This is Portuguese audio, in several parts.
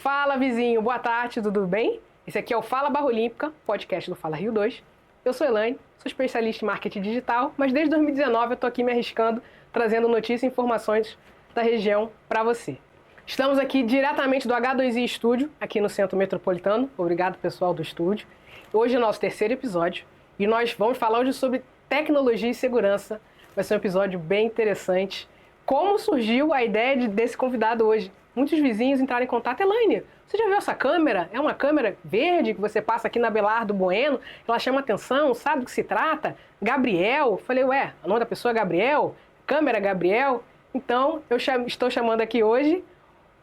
Fala, vizinho, boa tarde, tudo bem? Esse aqui é o Fala Barra Olímpica, podcast do Fala Rio 2. Eu sou Elaine, sou especialista em marketing digital, mas desde 2019 eu estou aqui me arriscando, trazendo notícias e informações da região para você. Estamos aqui diretamente do H2I Estúdio, aqui no Centro Metropolitano. Obrigado, pessoal do estúdio. Hoje é o nosso terceiro episódio e nós vamos falar hoje sobre tecnologia e segurança. Vai ser um episódio bem interessante. Como surgiu a ideia desse convidado hoje? Muitos vizinhos entraram em contato. Elaine, você já viu essa câmera? É uma câmera verde que você passa aqui na Belardo Bueno. Ela chama atenção, sabe do que se trata? Gabriel. Falei, ué, o nome da pessoa é Gabriel? Câmera Gabriel? Então, eu estou chamando aqui hoje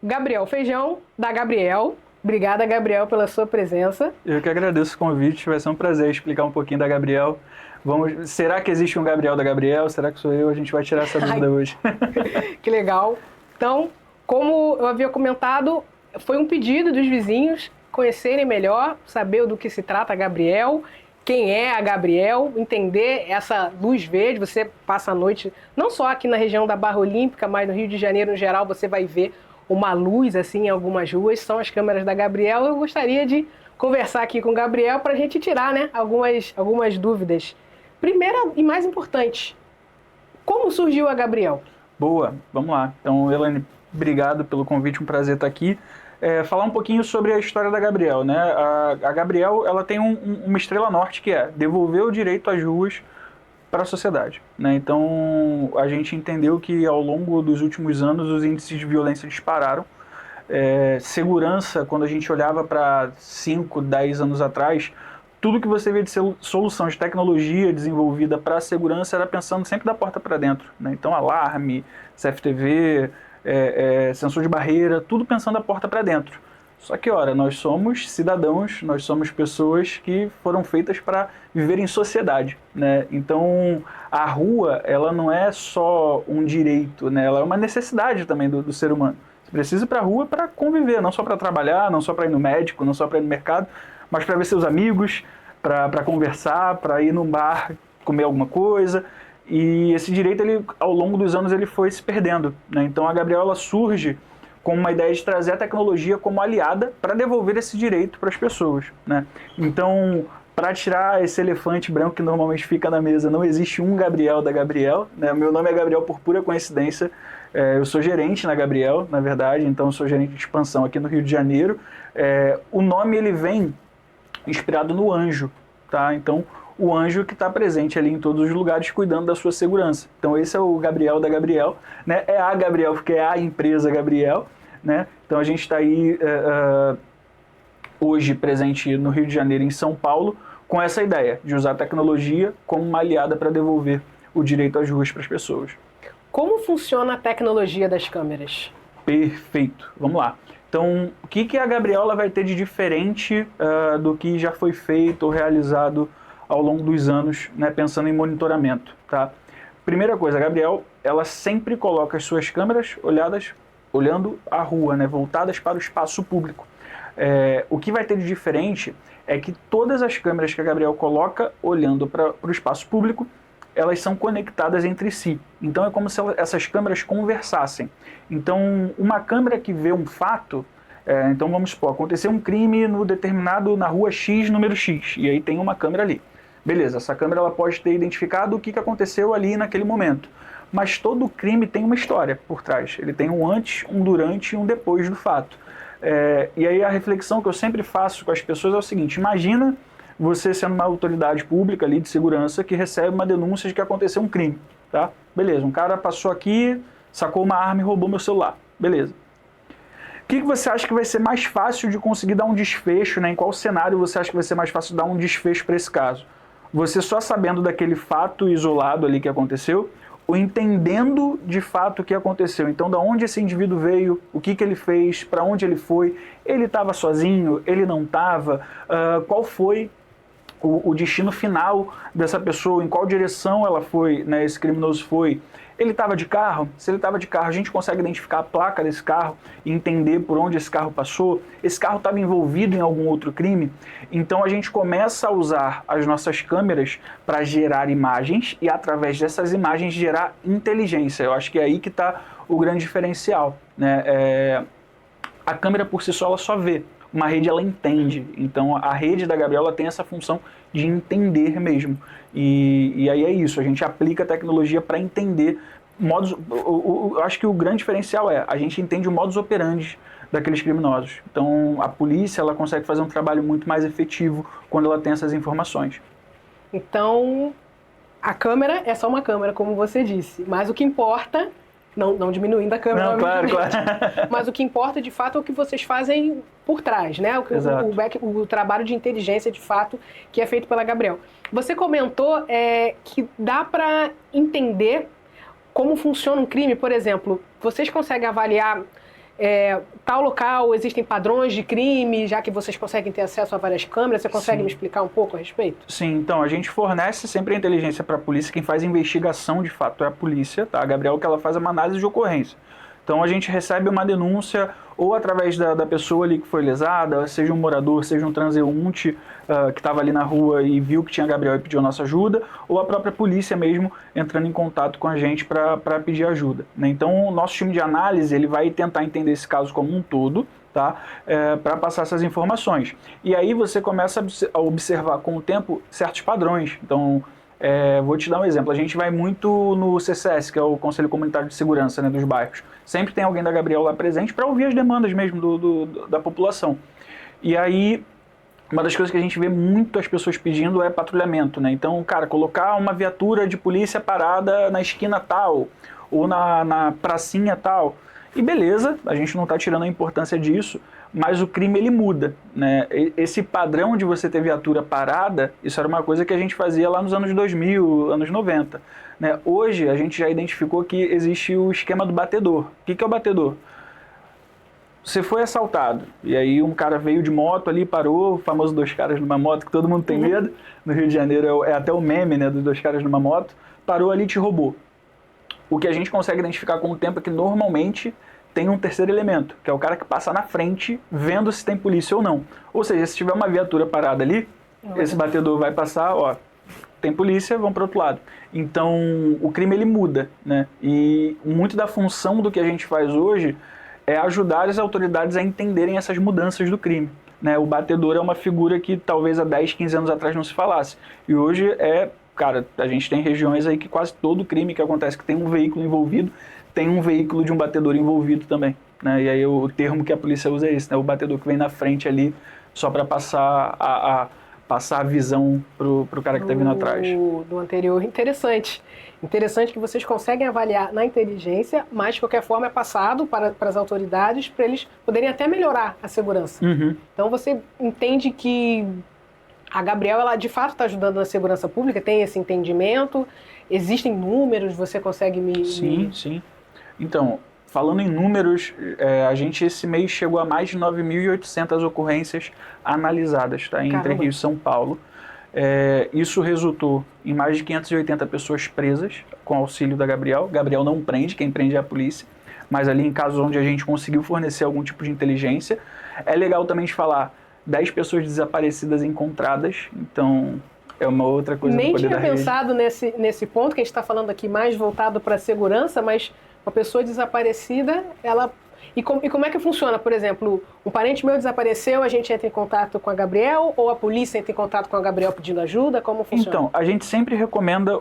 Gabriel Feijão, da Gabriel. Obrigada, Gabriel, pela sua presença. Eu que agradeço o convite. Vai ser um prazer explicar um pouquinho da Gabriel. Será que existe um Gabriel da Gabriel? Será que sou eu? A gente vai tirar essa dúvida hoje. Que legal. Então, como eu havia comentado, foi um pedido dos vizinhos conhecerem melhor, saber do que se trata a Gabriel, quem é a Gabriel, entender essa luz verde. Você passa a noite, não só aqui na região da Barra Olímpica, mas no Rio de Janeiro, no geral, você vai ver uma luz assim em algumas ruas, são as câmeras da Gabriel. Eu gostaria de conversar aqui com o Gabriel para a gente tirar, né, algumas dúvidas. Primeira e mais importante, como surgiu a Gabriel? Boa, vamos lá. Então, Elaine, obrigado pelo convite, um prazer estar aqui. Falar um pouquinho sobre a história da Gabriel, né? A Gabriel, ela tem uma estrela norte que é devolver o direito às ruas para a sociedade, né? Então, a gente entendeu que ao longo dos últimos anos os índices de violência dispararam. Segurança, quando a gente olhava para 5, 10 anos atrás, tudo que você vê de solução de tecnologia desenvolvida para a segurança era pensando sempre da porta para dentro, né? Então, alarme, CFTV, sensor de barreira, tudo pensando da porta para dentro. Só que, ora, nós somos cidadãos, nós somos pessoas que foram feitas para viver em sociedade, né? Então, a rua, ela não é só um direito, né? Ela é uma necessidade também do ser humano. Você precisa ir para a rua para conviver, não só para trabalhar, não só para ir no médico, não só para ir no mercado, mas para ver seus amigos, para conversar, para ir num bar, comer alguma coisa. E esse direito, ele, ao longo dos anos, ele foi se perdendo, né? Então, a Gabriel, ela surge com uma ideia de trazer a tecnologia como aliada para devolver esse direito para as pessoas, né? Então, para tirar esse elefante branco que normalmente fica na mesa, não existe um Gabriel da Gabriel, né? Meu nome é Gabriel por pura coincidência. Eu sou gerente na Gabriel, na verdade, então eu sou gerente de expansão aqui no Rio de Janeiro. O nome, ele vem inspirado no anjo, tá? Então, o anjo que está presente ali em todos os lugares cuidando da sua segurança. Então esse é o Gabriel da Gabriel, né? É a Gabriel porque é a empresa Gabriel, né? Então a gente está aí hoje presente no Rio de Janeiro e em São Paulo com essa ideia de usar a tecnologia como uma aliada para devolver o direito às ruas para as pessoas. Como funciona a tecnologia das câmeras? Perfeito, vamos lá. Então, o que a Gabriel ela vai ter de diferente do que já foi feito ou realizado ao longo dos anos, né, pensando em monitoramento, tá? Primeira coisa, a Gabriel, ela sempre coloca as suas câmeras olhando a rua, né, voltadas para o espaço público. O que vai ter de diferente é que todas as câmeras que a Gabriel coloca olhando para o espaço público, elas são conectadas entre si. Então é como se essas câmeras conversassem. Então, uma câmera que vê um fato, então vamos supor, aconteceu um crime na rua X, número X, e aí tem uma câmera ali. Beleza, essa câmera ela pode ter identificado o que aconteceu ali naquele momento. Mas todo crime tem uma história por trás. Ele tem um antes, um durante e um depois do fato. E aí a reflexão que eu sempre faço com as pessoas é o seguinte: imagina você sendo uma autoridade pública ali de segurança que recebe uma denúncia de que aconteceu um crime, tá? Beleza, um cara passou aqui, sacou uma arma e roubou meu celular. Beleza. O que você acha que vai ser mais fácil de conseguir dar um desfecho, né? Em qual cenário você acha que vai ser mais fácil dar um desfecho para esse caso? Você só sabendo daquele fato isolado ali que aconteceu, ou entendendo de fato o que aconteceu. Então, da onde esse indivíduo veio, o que ele fez, para onde ele foi, ele estava sozinho, ele não estava, qual foi o destino final dessa pessoa, em qual direção ela foi, né, esse criminoso foi. Ele estava de carro? Se ele estava de carro, a gente consegue identificar a placa desse carro e entender por onde esse carro passou? Esse carro estava envolvido em algum outro crime? Então a gente começa a usar as nossas câmeras para gerar imagens e através dessas imagens gerar inteligência. Eu acho que é aí que está o grande diferencial, né? A câmera por si só, ela só vê. Uma rede, ela entende. Então, a rede da Gabriel, ela tem essa função de entender mesmo. E aí é isso, a gente aplica a tecnologia para entender modos... Eu acho que o grande diferencial a gente entende o modus operandi daqueles criminosos. Então, a polícia, ela consegue fazer um trabalho muito mais efetivo quando ela tem essas informações. Então, a câmera é só uma câmera, como você disse. Mas o que importa, não diminuindo a câmera, não, claro. Mas o que importa, de fato, é o que vocês fazem por trás, né? O trabalho de inteligência, de fato, que é feito pela Gabriel. Você comentou que dá para entender como funciona um crime. Por exemplo, vocês conseguem avaliar tal local, existem padrões de crime, já que vocês conseguem ter acesso a várias câmeras. Você consegue me explicar um pouco a respeito? Sim, então a gente fornece sempre a inteligência para a polícia. Quem faz a investigação, de fato, é a polícia, tá? A Gabriel, que ela faz uma análise de ocorrência. Então a gente recebe uma denúncia ou através da pessoa ali que foi lesada, seja um morador, seja um transeunte que estava ali na rua e viu que tinha Gabriel e pediu a nossa ajuda, ou a própria polícia mesmo entrando em contato com a gente para pedir ajuda, né? Então o nosso time de análise ele vai tentar entender esse caso como um todo, tá? Para passar essas informações. E aí você começa a observar com o tempo certos padrões. Então, vou te dar um exemplo. A gente vai muito no CCS, que é o Conselho Comunitário de Segurança, né, dos bairros. Sempre tem alguém da Gabriel lá presente para ouvir as demandas mesmo da população. E aí, uma das coisas que a gente vê muito as pessoas pedindo é patrulhamento, né? Então, cara, colocar uma viatura de polícia parada na esquina tal, ou na pracinha tal. E beleza, a gente não está tirando a importância disso, mas o crime ele muda, né? Esse padrão de você ter viatura parada, isso era uma coisa que a gente fazia lá nos anos 2000, anos 90. Né? Hoje a gente já identificou que existe o esquema do batedor. O que é o batedor? Você foi assaltado, e aí um cara veio de moto ali, parou, o famoso 2 caras numa moto, que todo mundo tem medo. No Rio de Janeiro é até o meme, né, dos 2 caras numa moto. Parou ali e te roubou. O que a gente consegue identificar com o tempo é que normalmente tem um terceiro elemento, que é o cara que passa na frente vendo se tem polícia ou não. Ou seja, se tiver uma viatura parada ali, esse batedor vai passar, ó, tem polícia, vamos para o outro lado. Então, o crime ele muda, né? E muito da função do que a gente faz hoje é ajudar as autoridades a entenderem essas mudanças do crime. Né? O batedor é uma figura que talvez há 10, 15 anos atrás não se falasse. E hoje cara, a gente tem regiões aí que quase todo crime que acontece que tem um veículo envolvido, tem um veículo de um batedor envolvido também. Né? E aí o termo que a polícia usa é esse, né? O batedor que vem na frente ali só para passar a visão pro cara que está vindo atrás. Do anterior, interessante. Interessante que vocês conseguem avaliar na inteligência, mas de qualquer forma é passado para as autoridades para eles poderem até melhorar a segurança. Então você entende que a Gabriel, ela de fato está ajudando na segurança pública, tem esse entendimento, existem números, você consegue me... Sim. Então, falando em números, a gente esse mês chegou a mais de 9.800 ocorrências analisadas, tá? Entre Rio e São Paulo. Isso resultou em mais de 580 pessoas presas com auxílio da Gabriel. Gabriel não prende, quem prende é a polícia, mas ali em casos onde a gente conseguiu fornecer algum tipo de inteligência. É legal também de falar, 10 pessoas desaparecidas encontradas, então é uma outra coisa do poder da rede. Nem tinha pensado nesse ponto, que a gente está falando aqui mais voltado para a segurança, mas uma pessoa desaparecida, ela... E como é que funciona? Por exemplo, um parente meu desapareceu, a gente entra em contato com a Gabriel, ou a polícia entra em contato com a Gabriel pedindo ajuda? Como funciona? Então, a gente sempre recomenda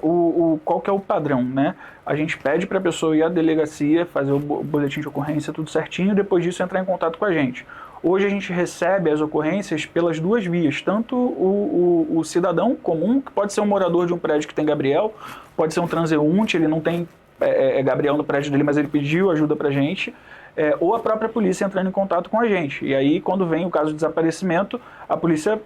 qual que é o padrão, né? A gente pede para a pessoa ir à delegacia, fazer o boletim de ocorrência, tudo certinho, depois disso entrar em contato com a gente. Hoje a gente recebe as ocorrências pelas duas vias, tanto o cidadão comum, que pode ser um morador de um prédio que tem Gabriel, pode ser um transeunte, ele não tem Gabriel no prédio dele, mas ele pediu ajuda pra gente, ou a própria polícia entrando em contato com a gente. E aí, quando vem o caso de desaparecimento, a polícia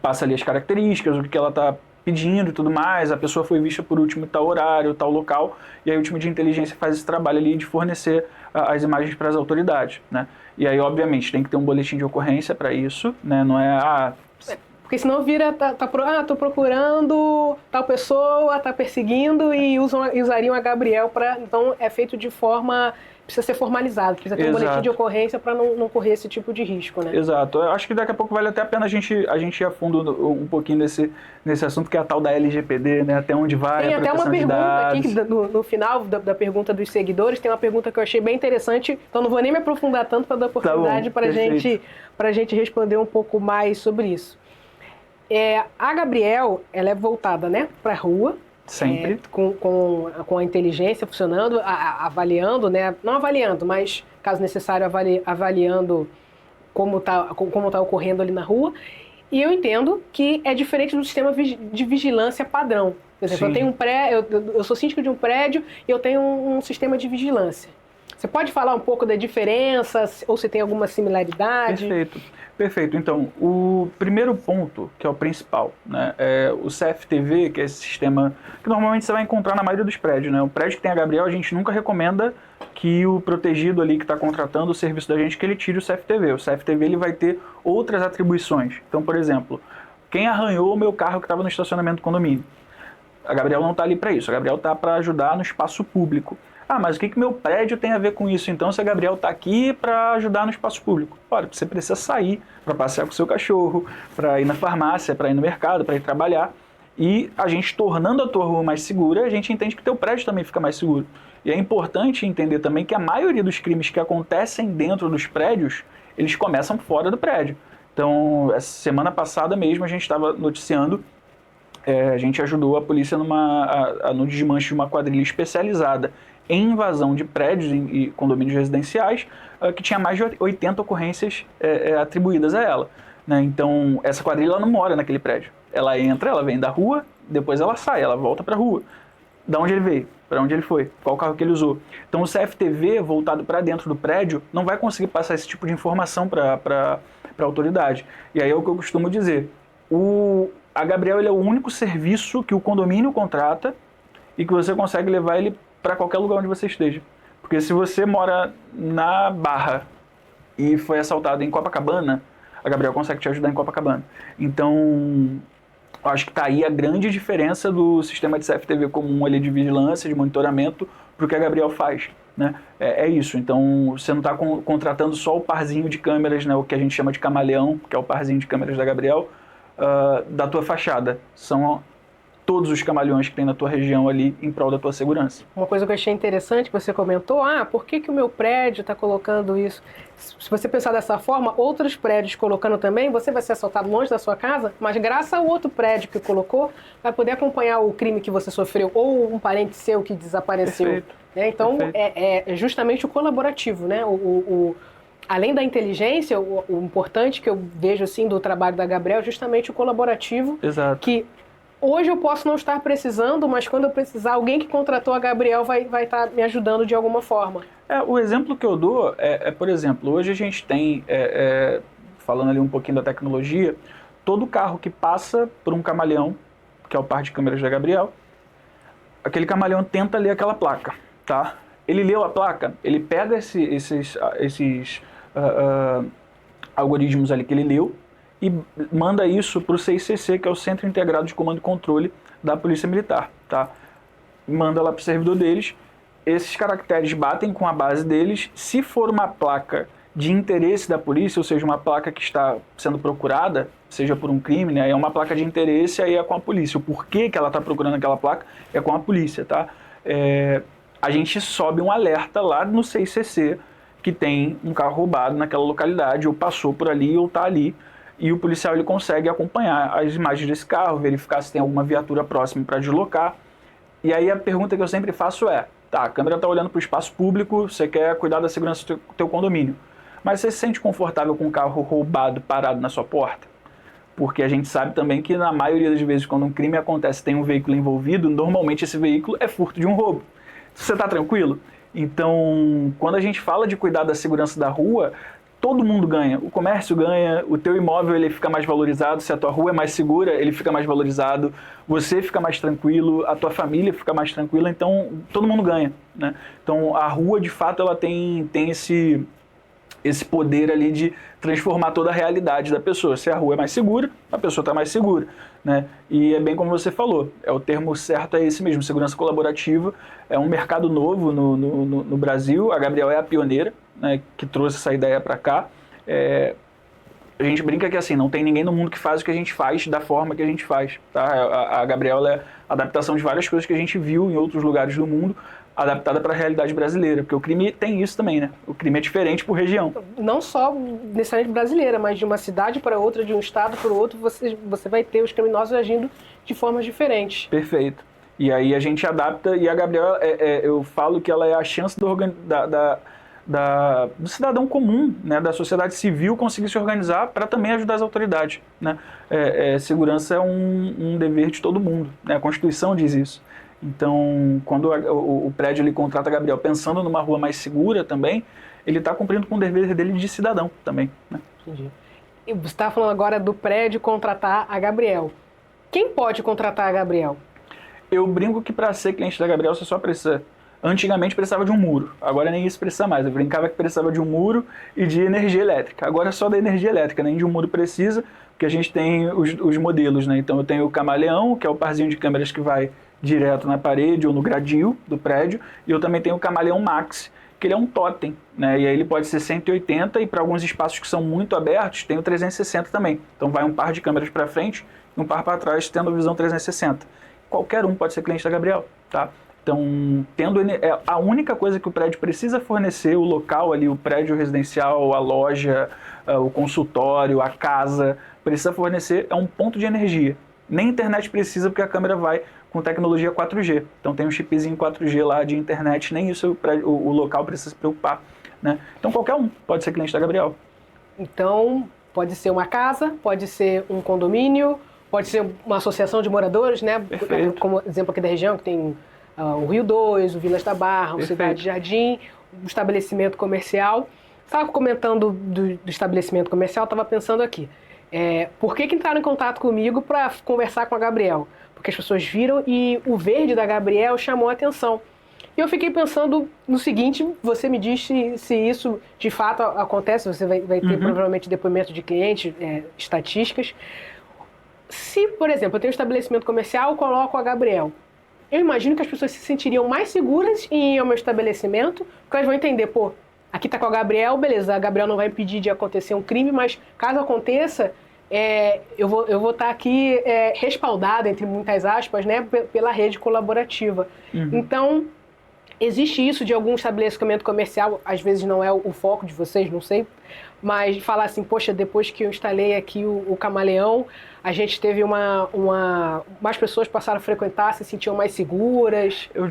passa ali as características, o que ela está pedindo e tudo mais, a pessoa foi vista por último em tal horário, tal local, e aí o time de inteligência faz esse trabalho ali de fornecer as imagens para as autoridades, né? E aí, obviamente, tem que ter um boletim de ocorrência para isso, né? Não é, Porque senão vira, tô procurando tal pessoa, tá perseguindo e usariam a Gabriel para... Então é feito de forma... Precisa ser formalizado, precisa ter um boletim de ocorrência para não correr esse tipo de risco, né? Exato. Eu acho que daqui a pouco vale até a pena a gente ir a fundo um pouquinho nesse assunto, que é a tal da LGPD, né? Até onde vai tem a até uma proteção de pergunta aqui, dados. no final da pergunta dos seguidores, tem uma pergunta que eu achei bem interessante, então não vou nem me aprofundar tanto para dar oportunidade para a gente responder um pouco mais sobre isso. A Gabriel, ela é voltada, né, para a rua. Sempre. Com a inteligência funcionando, avaliando, né? Não avaliando, mas, caso necessário, avaliando como está ocorrendo ali na rua. E eu entendo que é diferente do sistema de vigilância padrão. Por exemplo, Sim. eu tenho eu sou síndico de um prédio e eu tenho um sistema de vigilância. Você pode falar um pouco da diferença, ou se tem alguma similaridade? Perfeito. Então, o primeiro ponto, que é o principal, né, é o CFTV, que é esse sistema que normalmente você vai encontrar na maioria dos prédios, né? O prédio que tem a Gabriel, a gente nunca recomenda que o protegido ali que está contratando o serviço da gente, que ele tire o CFTV. O CFTV ele vai ter outras atribuições. Então, por exemplo, quem arranhou o meu carro que estava no estacionamento do condomínio? A Gabriel não está ali para isso. A Gabriel está para ajudar no espaço público. Ah, mas o que meu prédio tem a ver com isso, então, se a Gabriel está aqui para ajudar no espaço público? Olha, você precisa sair para passear com o seu cachorro, para ir na farmácia, para ir no mercado, para ir trabalhar. E a gente, tornando a tua rua mais segura, a gente entende que teu prédio também fica mais seguro. E é importante entender também que a maioria dos crimes que acontecem dentro dos prédios, eles começam fora do prédio. Então, essa semana passada mesmo, a gente estava noticiando, a gente ajudou a polícia no desmanche de uma quadrilha especializada em invasão de prédios e condomínios residenciais, que tinha mais de 80 ocorrências atribuídas a ela, né? Então, essa quadrilha ela não mora naquele prédio. Ela entra, ela vem da rua, depois ela sai, ela volta para a rua. Da onde ele veio, para onde ele foi, qual carro que ele usou. Então, o CFTV, voltado para dentro do prédio, não vai conseguir passar esse tipo de informação para a autoridade. E aí é o que eu costumo dizer. A Gabriel ele é o único serviço que o condomínio contrata e que você consegue levar ele para qualquer lugar onde você esteja. Porque se você mora na Barra e foi assaltado em Copacabana, a Gabriel consegue te ajudar em Copacabana. Então, eu acho que está aí a grande diferença do sistema de CFTV comum ali de vigilância, de monitoramento, para o que a Gabriel faz, né? É isso. Então, você não está contratando só o parzinho de câmeras, né, o que a gente chama de camaleão, que é o parzinho de câmeras da Gabriel, da tua fachada. São todos os camaleões que tem na tua região ali em prol da tua segurança. Uma coisa que eu achei interessante, você comentou, por que o meu prédio está colocando isso? Se você pensar dessa forma, outros prédios colocando também, você vai ser assaltado longe da sua casa, mas graças ao outro prédio que colocou, vai poder acompanhar o crime que você sofreu ou um parente seu que desapareceu. Perfeito. Então, Perfeito. é justamente o colaborativo, né? Além da inteligência, o importante que eu vejo assim do trabalho da Gabriel é justamente o colaborativo. Exato. Que hoje eu posso não estar precisando, mas quando eu precisar, alguém que contratou a Gabriel vai estar me ajudando de alguma forma. O exemplo que eu dou por exemplo, hoje a gente tem, falando ali um pouquinho da tecnologia, todo carro que passa por um camaleão, que é o par de câmeras da Gabriel, aquele camaleão tenta ler aquela placa, tá? Ele leu a placa, ele pega esses algoritmos ali que ele leu, e manda isso para o CICC, que é o Centro Integrado de Comando e Controle da Polícia Militar, tá? Manda lá para o servidor deles, esses caracteres batem com a base deles, se for uma placa de interesse da polícia, ou seja, uma placa que está sendo procurada, seja por um crime, né, é uma placa de interesse, aí é com a polícia. O porquê que ela está procurando aquela placa é com a polícia, tá? A gente sobe um alerta lá no CICC que tem um carro roubado naquela localidade, ou passou por ali, ou está ali, e o policial ele consegue acompanhar as imagens desse carro, verificar se tem alguma viatura próxima para deslocar. E aí a pergunta que eu sempre faço tá, a câmera está olhando para o espaço público, você quer cuidar da segurança do teu condomínio, mas você se sente confortável com um carro roubado parado na sua porta? Porque a gente sabe também que na maioria das vezes quando um crime acontece tem um veículo envolvido, normalmente esse veículo é furto de um roubo. Você está tranquilo? Então, quando a gente fala de cuidar da segurança da rua, todo mundo ganha. O comércio ganha, o teu imóvel ele fica mais valorizado, se a tua rua é mais segura, ele fica mais valorizado, você fica mais tranquilo, a tua família fica mais tranquila, então todo mundo ganha, né? Então a rua, de fato, ela tem esse poder ali de transformar toda a realidade da pessoa. Se a rua é mais segura, a pessoa está mais segura, né? E é bem como você falou, o termo certo é esse mesmo, segurança colaborativa. É um mercado novo no Brasil, a Gabriel é a pioneira, né, que trouxe essa ideia para cá. A gente brinca que assim, não tem ninguém no mundo que faz o que a gente faz da forma que a gente faz, tá? A Gabriel é a adaptação de várias coisas que a gente viu em outros lugares do mundo, adaptada para a realidade brasileira, porque o crime tem isso também, né? O crime é diferente por região. Não só necessariamente brasileira, mas de uma cidade para outra, de um estado para o outro, você vai ter os criminosos agindo de formas diferentes. Perfeito. E aí a gente adapta, e a Gabriel, eu falo que ela é a chance do cidadão comum, né, da sociedade civil conseguir se organizar para também ajudar as autoridades, né? Segurança é um dever de todo mundo, né? A Constituição diz isso. Então, quando o prédio ele contrata a Gabriel pensando numa rua mais segura também, ele está cumprindo com o dever dele de cidadão também, né? Entendi. E você está falando agora do prédio contratar a Gabriel. Quem pode contratar a Gabriel? Eu brinco que para ser cliente da Gabriel você só precisa... Antigamente precisava de um muro, agora nem isso precisa mais. Eu brincava que precisava de um muro e de energia elétrica. Agora é só da energia elétrica, nem de um muro precisa, porque a gente tem os modelos, né? Então eu tenho o Camaleão, que é o parzinho de câmeras que vai direto na parede ou no gradil do prédio, e eu também tenho o Camaleão Max, que ele é um totem, né? E aí ele pode ser 180 e para alguns espaços que são muito abertos, tem o 360 também. Então vai um par de câmeras para frente e um par para trás, tendo visão 360. Qualquer um pode ser cliente da Gabriel, tá? Então, a única coisa que o prédio precisa fornecer, o local ali, o prédio residencial, a loja, o consultório, a casa, precisa fornecer é um ponto de energia. Nem internet precisa, porque a câmera vai com tecnologia 4G. Então tem um chipzinho 4G lá de internet, nem isso o local precisa se preocupar, né? Então qualquer um pode ser cliente da Gabriel. Então, pode ser uma casa, pode ser um condomínio, pode ser uma associação de moradores, né? Perfeito. Como exemplo aqui da região, que tem o Rio 2, o Vilas da Barra, o Cidade Jardim, um estabelecimento comercial. Estava comentando do estabelecimento comercial, estava pensando aqui. Por que entraram em contato comigo para conversar com a Gabriel? Porque as pessoas viram e o verde da Gabriel chamou a atenção. E eu fiquei pensando no seguinte, você me diz se isso de fato acontece, você vai ter provavelmente depoimento de clientes, estatísticas. Se, por exemplo, eu tenho um estabelecimento comercial, coloco a Gabriel. Eu imagino que as pessoas se sentiriam mais seguras em ir ao meu estabelecimento, porque elas vão entender, pô, aqui está com a Gabriel, beleza, a Gabriel não vai impedir de acontecer um crime, mas caso aconteça, eu vou estar aqui respaldada, entre muitas aspas, né, pela rede colaborativa. Então, existe isso de algum estabelecimento comercial, às vezes não é o foco de vocês, não sei, mas falar assim, poxa, depois que eu instalei aqui o Camaleão, a gente teve mais pessoas passaram a frequentar, se sentiam mais seguras. Eu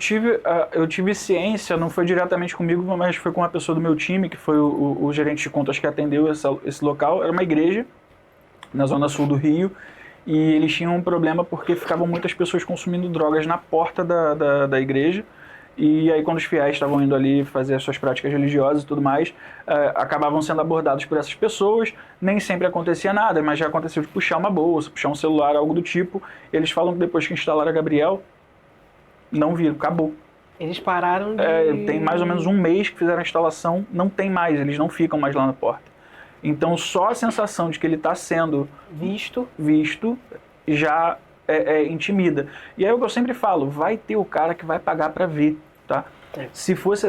tive ciência, não foi diretamente comigo, mas foi com uma pessoa do meu time, que foi o gerente de contas que atendeu esse local. Era uma igreja na zona sul do Rio, e eles tinham um problema porque ficavam muitas pessoas consumindo drogas na porta da igreja. E aí quando os fiéis estavam indo ali fazer as suas práticas religiosas e tudo mais, acabavam sendo abordados por essas pessoas. Nem sempre acontecia nada, mas já aconteceu de puxar uma bolsa, puxar um celular, algo do tipo. Eles falam que depois que instalaram a Gabriel, não viram, acabou. Eles pararam Tem mais ou menos um mês que fizeram a instalação, não tem mais, eles não ficam mais lá na porta. Então só a sensação de que ele está sendo visto já intimida. E aí é o que eu sempre falo, vai ter o cara que vai pagar para ver. Tá? Se fosse,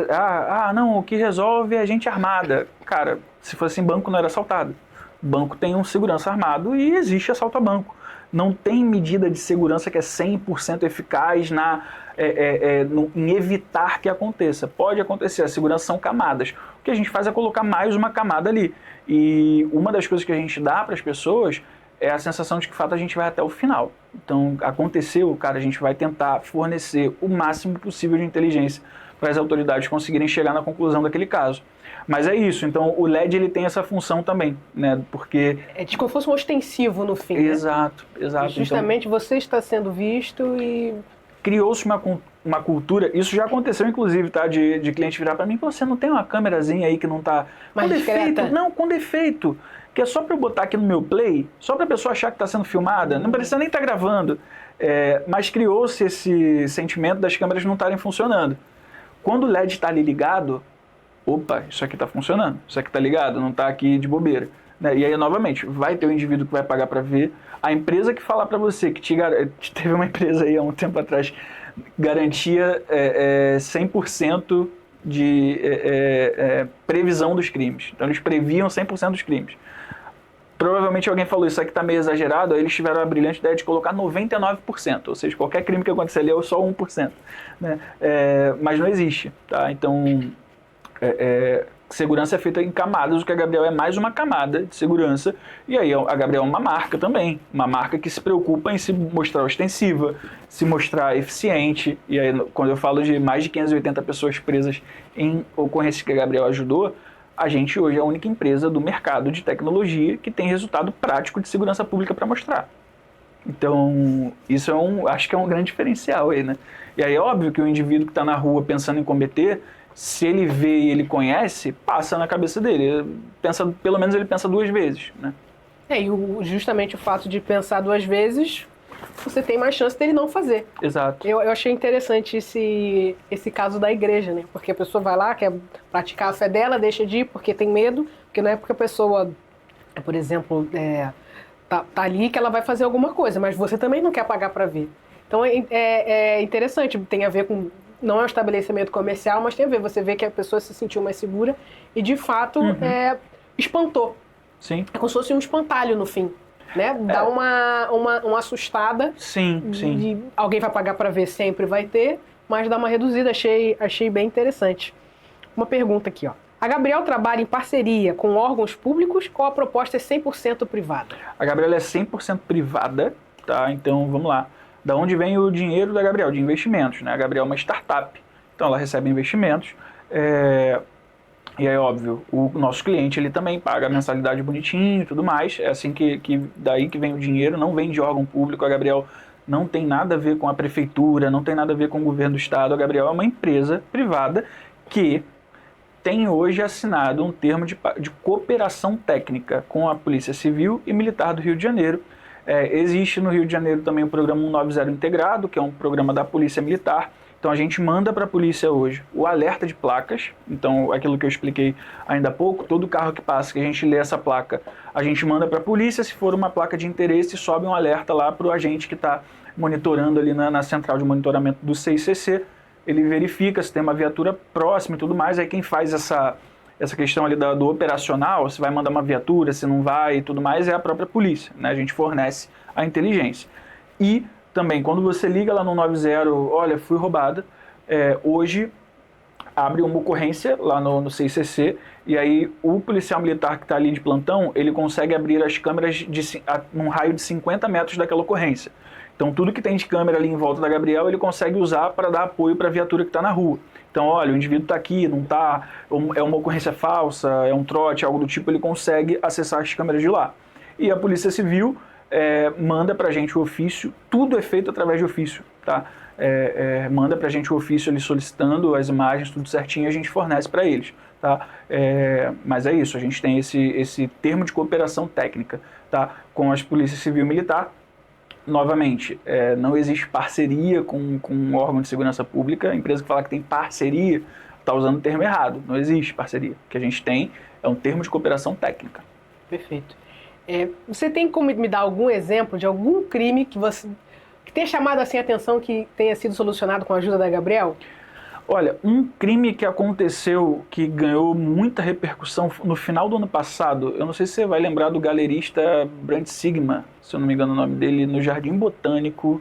não, o que resolve é a gente armada. Cara, se fosse em banco não era assaltado. Banco tem um segurança armado e existe assalto a banco. Não tem medida de segurança que é 100% eficaz em evitar que aconteça. Pode acontecer, a segurança são camadas. O que a gente faz é colocar mais uma camada ali. E uma das coisas que a gente dá para as pessoas é a sensação de que, de fato, a gente vai até o final. Então, aconteceu, cara, a gente vai tentar fornecer o máximo possível de inteligência para as autoridades conseguirem chegar na conclusão daquele caso. Mas é isso, então o LED ele tem essa função também, né? Porque... É como se fosse um ostensivo no fim, Exato, né? exato. E justamente então, você está sendo visto e... Criou-se uma cultura, isso já aconteceu inclusive, tá? De cliente virar para mim, você não tem uma câmerazinha aí que não tá... Com defeito? Não, com defeito. Que é só para eu botar aqui no meu play, só para a pessoa achar que está sendo filmada, não precisa nem estar gravando. Mas criou-se esse sentimento das câmeras não estarem funcionando. Quando o LED está ali ligado, opa, isso aqui está funcionando, isso aqui está ligado, não está aqui de bobeira. Né? E aí, novamente, vai ter o indivíduo que vai pagar para ver, a empresa que falar para você, que teve uma empresa aí há um tempo atrás, garantia 100% de previsão dos crimes. Então, eles previam 100% dos crimes. Provavelmente alguém falou, isso aqui está meio exagerado, aí eles tiveram a brilhante ideia de colocar 99%, ou seja, qualquer crime que acontecer ali é só 1%. Né? Mas não existe. Tá? Então, segurança é feita em camadas, o que a Gabriel é mais uma camada de segurança, e aí a Gabriel é uma marca também, uma marca que se preocupa em se mostrar ostensiva, se mostrar eficiente, e aí quando eu falo de mais de 580 pessoas presas em ocorrências que a Gabriel ajudou, a gente hoje é a única empresa do mercado de tecnologia que tem resultado prático de segurança pública para mostrar. Então, isso acho que é um grande diferencial aí, né? E aí é óbvio que o indivíduo que está na rua pensando em cometer, se ele vê e ele conhece, passa na cabeça dele. Pelo menos ele pensa 2 vezes, né? E justamente o fato de pensar 2 vezes, você tem mais chance dele não fazer. Exato. Eu achei interessante esse caso da igreja, né? Porque a pessoa vai lá, quer praticar a fé dela, deixa de ir porque tem medo, porque não é porque a pessoa, por exemplo, tá ali que ela vai fazer alguma coisa, mas você também não quer pagar para ver. Então é interessante, tem a ver com, não é um estabelecimento comercial, mas tem a ver, você vê que a pessoa se sentiu mais segura e de fato espantou. Sim. É como se fosse um espantalho no fim. Né? Dá uma assustada. Sim. Alguém vai pagar para ver, sempre vai ter, mas dá uma reduzida. Achei bem interessante. Uma pergunta aqui, ó. A Gabriel trabalha em parceria com órgãos públicos ou a proposta é 100% privada? A Gabriel é 100% privada, tá? Então, vamos lá. Da onde vem o dinheiro da Gabriel? De investimentos, né? A Gabriel é uma startup, então ela recebe investimentos. E aí, óbvio, o nosso cliente ele também paga a mensalidade bonitinho e tudo mais. É assim daí que vem o dinheiro, não vem de órgão público. A Gabriel não tem nada a ver com a prefeitura, não tem nada a ver com o governo do estado. A Gabriel é uma empresa privada que tem hoje assinado um termo de cooperação técnica com a Polícia Civil e Militar do Rio de Janeiro. Existe no Rio de Janeiro também o programa 190 Integrado, que é um programa da Polícia Militar. Então a gente manda para a polícia hoje o alerta de placas, então aquilo que eu expliquei ainda há pouco, todo carro que passa, que a gente lê essa placa, a gente manda para a polícia, se for uma placa de interesse, sobe um alerta lá para o agente que está monitorando ali na central de monitoramento do CICC, ele verifica se tem uma viatura próxima e tudo mais, aí quem faz essa questão ali do operacional, se vai mandar uma viatura, se não vai e tudo mais, é a própria polícia, né? A gente fornece a inteligência. E também, quando você liga lá no 90, olha, fui roubada, hoje abre uma ocorrência lá no CICC e aí o policial militar que está ali de plantão, ele consegue abrir as câmeras num raio de 50 metros daquela ocorrência. Então tudo que tem de câmera ali em volta da Gabriel, ele consegue usar para dar apoio para a viatura que está na rua. Então, olha, o indivíduo está aqui, não está, é uma ocorrência falsa, é um trote, algo do tipo, ele consegue acessar as câmeras de lá. E a Polícia Civil manda para a gente o ofício, tudo é feito através de ofício, tá? Manda para a gente o ofício ali solicitando as imagens, tudo certinho, a gente fornece para eles, tá? Mas é isso, a gente tem esse termo de cooperação técnica, tá? Com as Polícia Civil e Militar. Novamente, não existe parceria com um órgão de segurança pública. A empresa que fala que tem parceria está usando o termo errado. Não existe parceria. O que a gente tem é um termo de cooperação técnica. Perfeito. Você tem como me dar algum exemplo de algum crime que tenha chamado assim a atenção, que tenha sido solucionado com a ajuda da Gabriel? Olha, um crime que aconteceu, que ganhou muita repercussão no final do ano passado, eu não sei se você vai lembrar do galerista Brand Sigma, se eu não me engano o nome dele, no Jardim Botânico,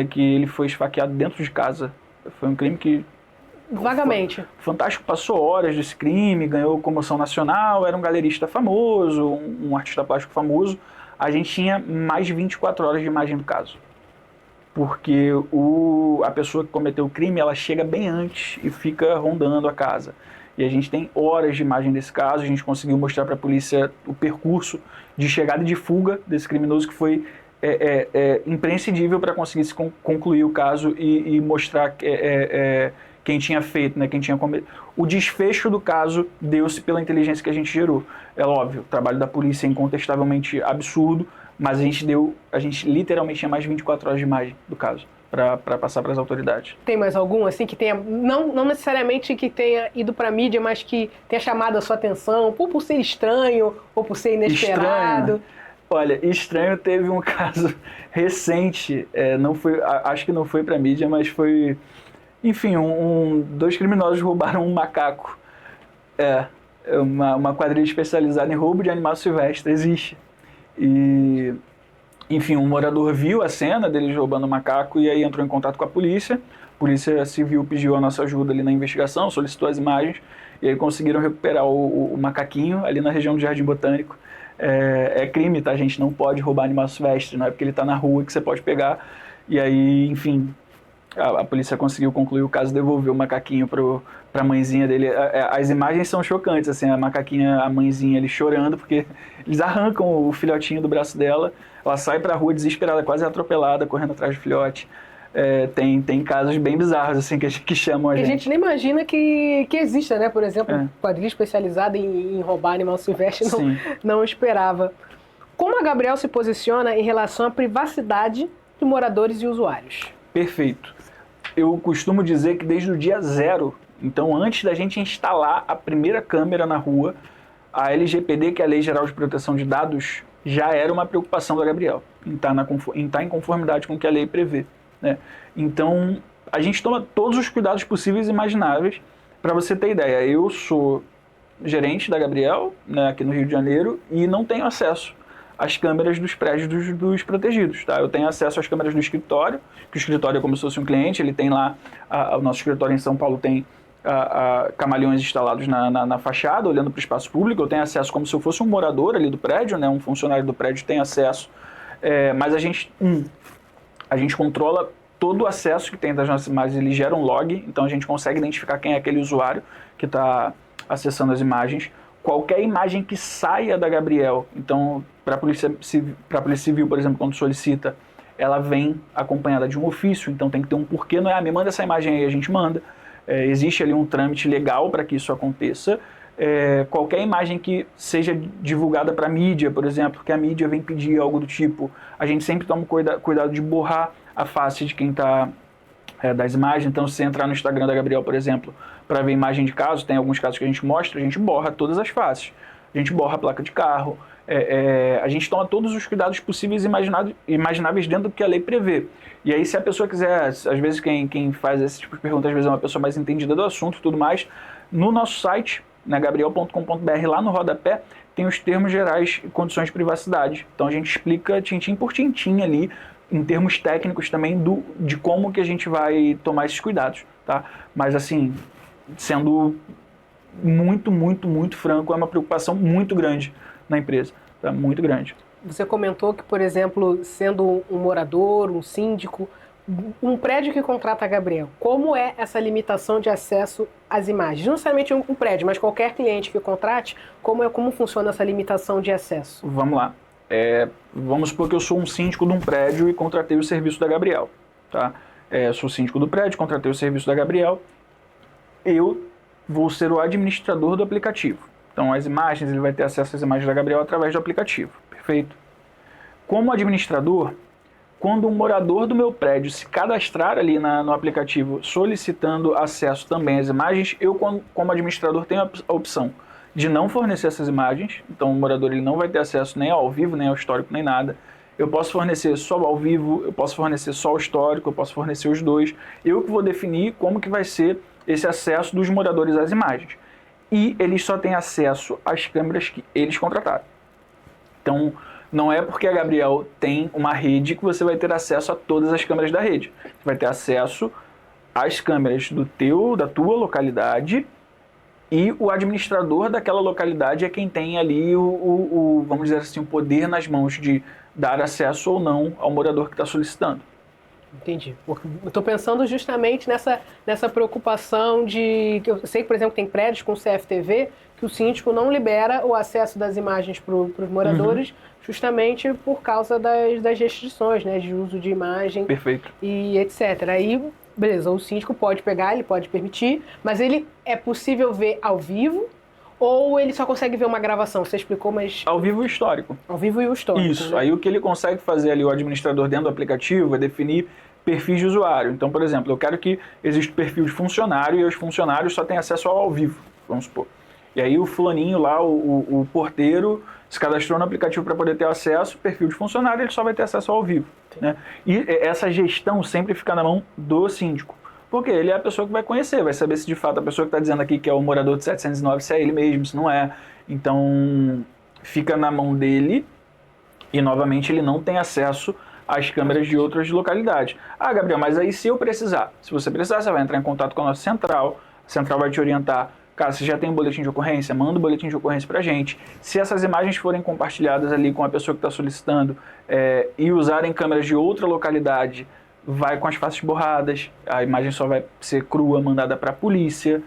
que ele foi esfaqueado dentro de casa. Foi um crime que... Vagamente. Fantástico, passou horas desse crime, ganhou comoção nacional, era um galerista famoso, um artista plástico famoso. A gente tinha mais de 24 horas de imagem do caso. Porque a pessoa que cometeu o crime, ela chega bem antes e fica rondando a casa. E a gente tem horas de imagem desse caso, a gente conseguiu mostrar para a polícia o percurso de chegada e de fuga desse criminoso, que foi imprescindível para conseguir se concluir o caso e mostrar quem tinha feito, né, quem tinha cometido. O desfecho do caso deu-se pela inteligência que a gente gerou. É óbvio, o trabalho da polícia é incontestavelmente absurdo, mas a gente literalmente tinha mais de 24 horas de imagem do caso. para passar para as autoridades. Tem mais algum, assim, que tenha, não necessariamente que tenha ido para a mídia, mas que tenha chamado a sua atenção, por ser estranho ou por ser inesperado? Estranho. Olha, estranho, teve um caso recente, não foi, acho que não foi para mídia, mas foi, enfim, dois criminosos roubaram um macaco. Uma quadrilha especializada em roubo de animal silvestre existe. E, enfim, um morador viu a cena deles roubando o macaco e aí entrou em contato com a polícia. A polícia civil pediu a nossa ajuda ali na investigação, solicitou as imagens e aí conseguiram recuperar o macaquinho ali na região do Jardim Botânico. É crime, tá? A gente não pode roubar animal silvestre, não é porque ele está na rua que você pode pegar. E aí, enfim, a polícia conseguiu concluir o caso, devolveu o macaquinho para a mãezinha dele. As imagens são chocantes, assim, a macaquinha, a mãezinha ali chorando, porque eles arrancam o filhotinho do braço dela, ela sai para a rua desesperada, quase atropelada, correndo atrás do filhote. Tem casos bem bizarros, assim, que chamam a gente. A gente nem imagina que exista, né? Por exemplo, quadrilha especializada em roubar animal silvestre, não esperava. Como a Gabriel se posiciona em relação à privacidade de moradores e usuários? Perfeito. Eu costumo dizer que desde o dia 0, então antes da gente instalar a primeira câmera na rua, a LGPD, que é a Lei Geral de Proteção de Dados, já era uma preocupação da Gabriel, em estar em conformidade com o que a lei prevê. Né? Então, a gente toma todos os cuidados possíveis e imagináveis. Para você ter ideia, eu sou gerente da Gabriel, né, aqui no Rio de Janeiro, e não tenho acesso às câmeras dos prédios dos protegidos. Tá? Eu tenho acesso às câmeras do escritório, que o escritório é como se fosse um cliente, ele tem lá, o nosso escritório em São Paulo tem camaleões instalados na fachada, olhando para o espaço público. Eu tenho acesso como se eu fosse um morador ali do prédio, né, um funcionário do prédio tem acesso, mas a gente controla todo o acesso que tem das nossas imagens, ele gera um log, então a gente consegue identificar quem é aquele usuário que está acessando as imagens. Qualquer imagem que saia da Gabriel, então para a Polícia Civil, por exemplo, quando solicita, ela vem acompanhada de um ofício, então tem que ter um porquê, não é, me manda essa imagem aí, a gente manda. Existe ali um trâmite legal para que isso aconteça. Qualquer imagem que seja divulgada para a mídia, por exemplo, que a mídia vem pedir algo do tipo, a gente sempre toma cuidado de borrar a face de quem está das imagens. Então, se você entrar no Instagram da Gabriel, por exemplo, para ver imagem de caso, tem alguns casos que a gente mostra, a gente borra todas as faces. A gente borra a placa de carro, a gente toma todos os cuidados possíveis e imagináveis dentro do que a lei prevê. E aí, se a pessoa quiser, às vezes quem faz esse tipo de pergunta, às vezes é uma pessoa mais entendida do assunto e tudo mais, no nosso site, na gabriel.com.br, lá no rodapé, tem os termos gerais e condições de privacidade. Então a gente explica tintim por tintim ali, em termos técnicos também, de como que a gente vai tomar esses cuidados. Tá? Mas assim, sendo muito, muito, muito franco, é uma preocupação muito grande na empresa. Tá? Muito grande. Você comentou que, por exemplo, sendo um morador, um síndico, um prédio que contrata a Gabriel, como é essa limitação de acesso às imagens? Não necessariamente um prédio, mas qualquer cliente que contrate, como funciona essa limitação de acesso? Vamos lá. Vamos supor que eu sou um síndico de um prédio e contratei o serviço da Gabriel. Tá? Sou síndico do prédio, contratei o serviço da Gabriel. Eu vou ser o administrador do aplicativo. Então, as imagens, ele vai ter acesso às imagens da Gabriel através do aplicativo. Perfeito? Como administrador, quando um morador do meu prédio se cadastrar ali no aplicativo solicitando acesso também às imagens, eu, como administrador, tenho a opção de não fornecer essas imagens. Então o morador ele não vai ter acesso nem ao vivo, nem ao histórico, nem nada. Eu posso fornecer só ao vivo, eu posso fornecer só o histórico, eu posso fornecer os dois. Eu que vou definir como que vai ser esse acesso dos moradores às imagens. E eles só têm acesso às câmeras que eles contrataram. Então, não é porque a Gabriel tem uma rede que você vai ter acesso a todas as câmeras da rede. Você vai ter acesso às câmeras da tua localidade, e o administrador daquela localidade é quem tem ali vamos dizer assim, o poder nas mãos de dar acesso ou não ao morador que está solicitando. Entendi. Eu estou pensando justamente nessa preocupação de... Eu sei que, por exemplo, tem prédios com CFTV que o síndico não libera o acesso das imagens para os moradores, justamente por causa das restrições, né, de uso de imagem. Perfeito. E etc. Aí, beleza, o síndico pode pegar, ele pode permitir, mas ele é possível ver ao vivo ou ele só consegue ver uma gravação? Você explicou, mas... Ao vivo e histórico. Ao vivo e o histórico. Isso. Né? Aí o que ele consegue fazer ali, o administrador dentro do aplicativo, é definir perfis de usuário. Então, por exemplo, eu quero que exista o perfil de funcionário e os funcionários só têm acesso ao vivo, vamos supor. E aí o fulaninho lá, o porteiro, se cadastrou no aplicativo para poder ter acesso, perfil de funcionário, ele só vai ter acesso ao vivo. Né? E essa gestão sempre fica na mão do síndico. Porque ele é a pessoa que vai conhecer, vai saber se de fato a pessoa que está dizendo aqui que é o morador de 709, se é ele mesmo, se não é. Então, fica na mão dele e, novamente, ele não tem acesso às câmeras de outras localidades. Ah, Gabriel, mas aí se eu precisar? Se você precisar, você vai entrar em contato com a nossa central, a central vai te orientar. Cara, você já tem um boletim de ocorrência? Manda o boletim de ocorrência pra gente. Se essas imagens forem compartilhadas ali com a pessoa que está solicitando e usarem câmeras de outra localidade, vai com as faces borradas, a imagem só vai ser crua, mandada para a polícia.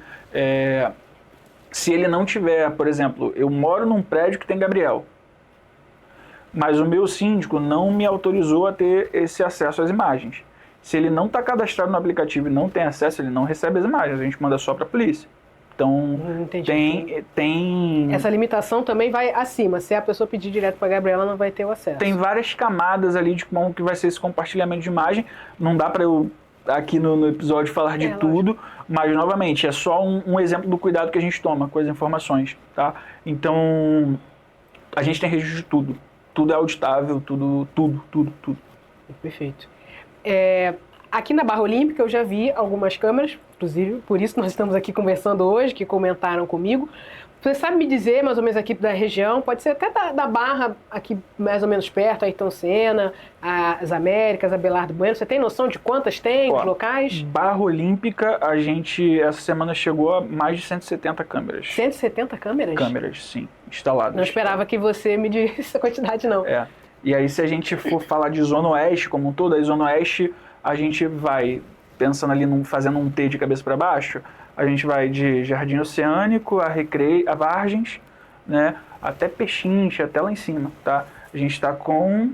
Se ele não tiver, por exemplo, eu moro num prédio que tem Gabriel, mas o meu síndico não me autorizou a ter esse acesso às imagens. Se ele não está cadastrado no aplicativo e não tem acesso, ele não recebe as imagens, a gente manda só para a polícia. Então, tem... Essa limitação também vai acima. Se a pessoa pedir direto para a Gabriela, não vai ter o acesso. Tem várias camadas ali de como que vai ser esse compartilhamento de imagem. Não dá para eu, aqui no episódio, falar de tudo, mas, novamente, é só um exemplo do cuidado que a gente toma com as informações. Tá? Então, a gente tem registro de tudo. Tudo é auditável, tudo. Perfeito. Aqui na Barra Olímpica eu já vi algumas câmeras, inclusive por isso nós estamos aqui conversando hoje, que comentaram comigo. Você sabe me dizer mais ou menos aqui da região, pode ser até da Barra, aqui mais ou menos perto, Ayrton Senna, as Américas, Abelardo Bueno, você tem noção de quantas tem, locais? Barra Olímpica, a gente essa semana chegou a mais de 170 câmeras. 170 câmeras? Câmeras, sim, instaladas. Não esperava que você me disse essa quantidade, não. E aí, se a gente for falar de Zona Oeste como um todo, a Zona Oeste a gente vai, pensando ali, fazendo um T de cabeça para baixo, a gente vai de Jardim Oceânico, a Recreio, a Vargens, né, até Pechincha, até lá em cima, tá? A gente está com...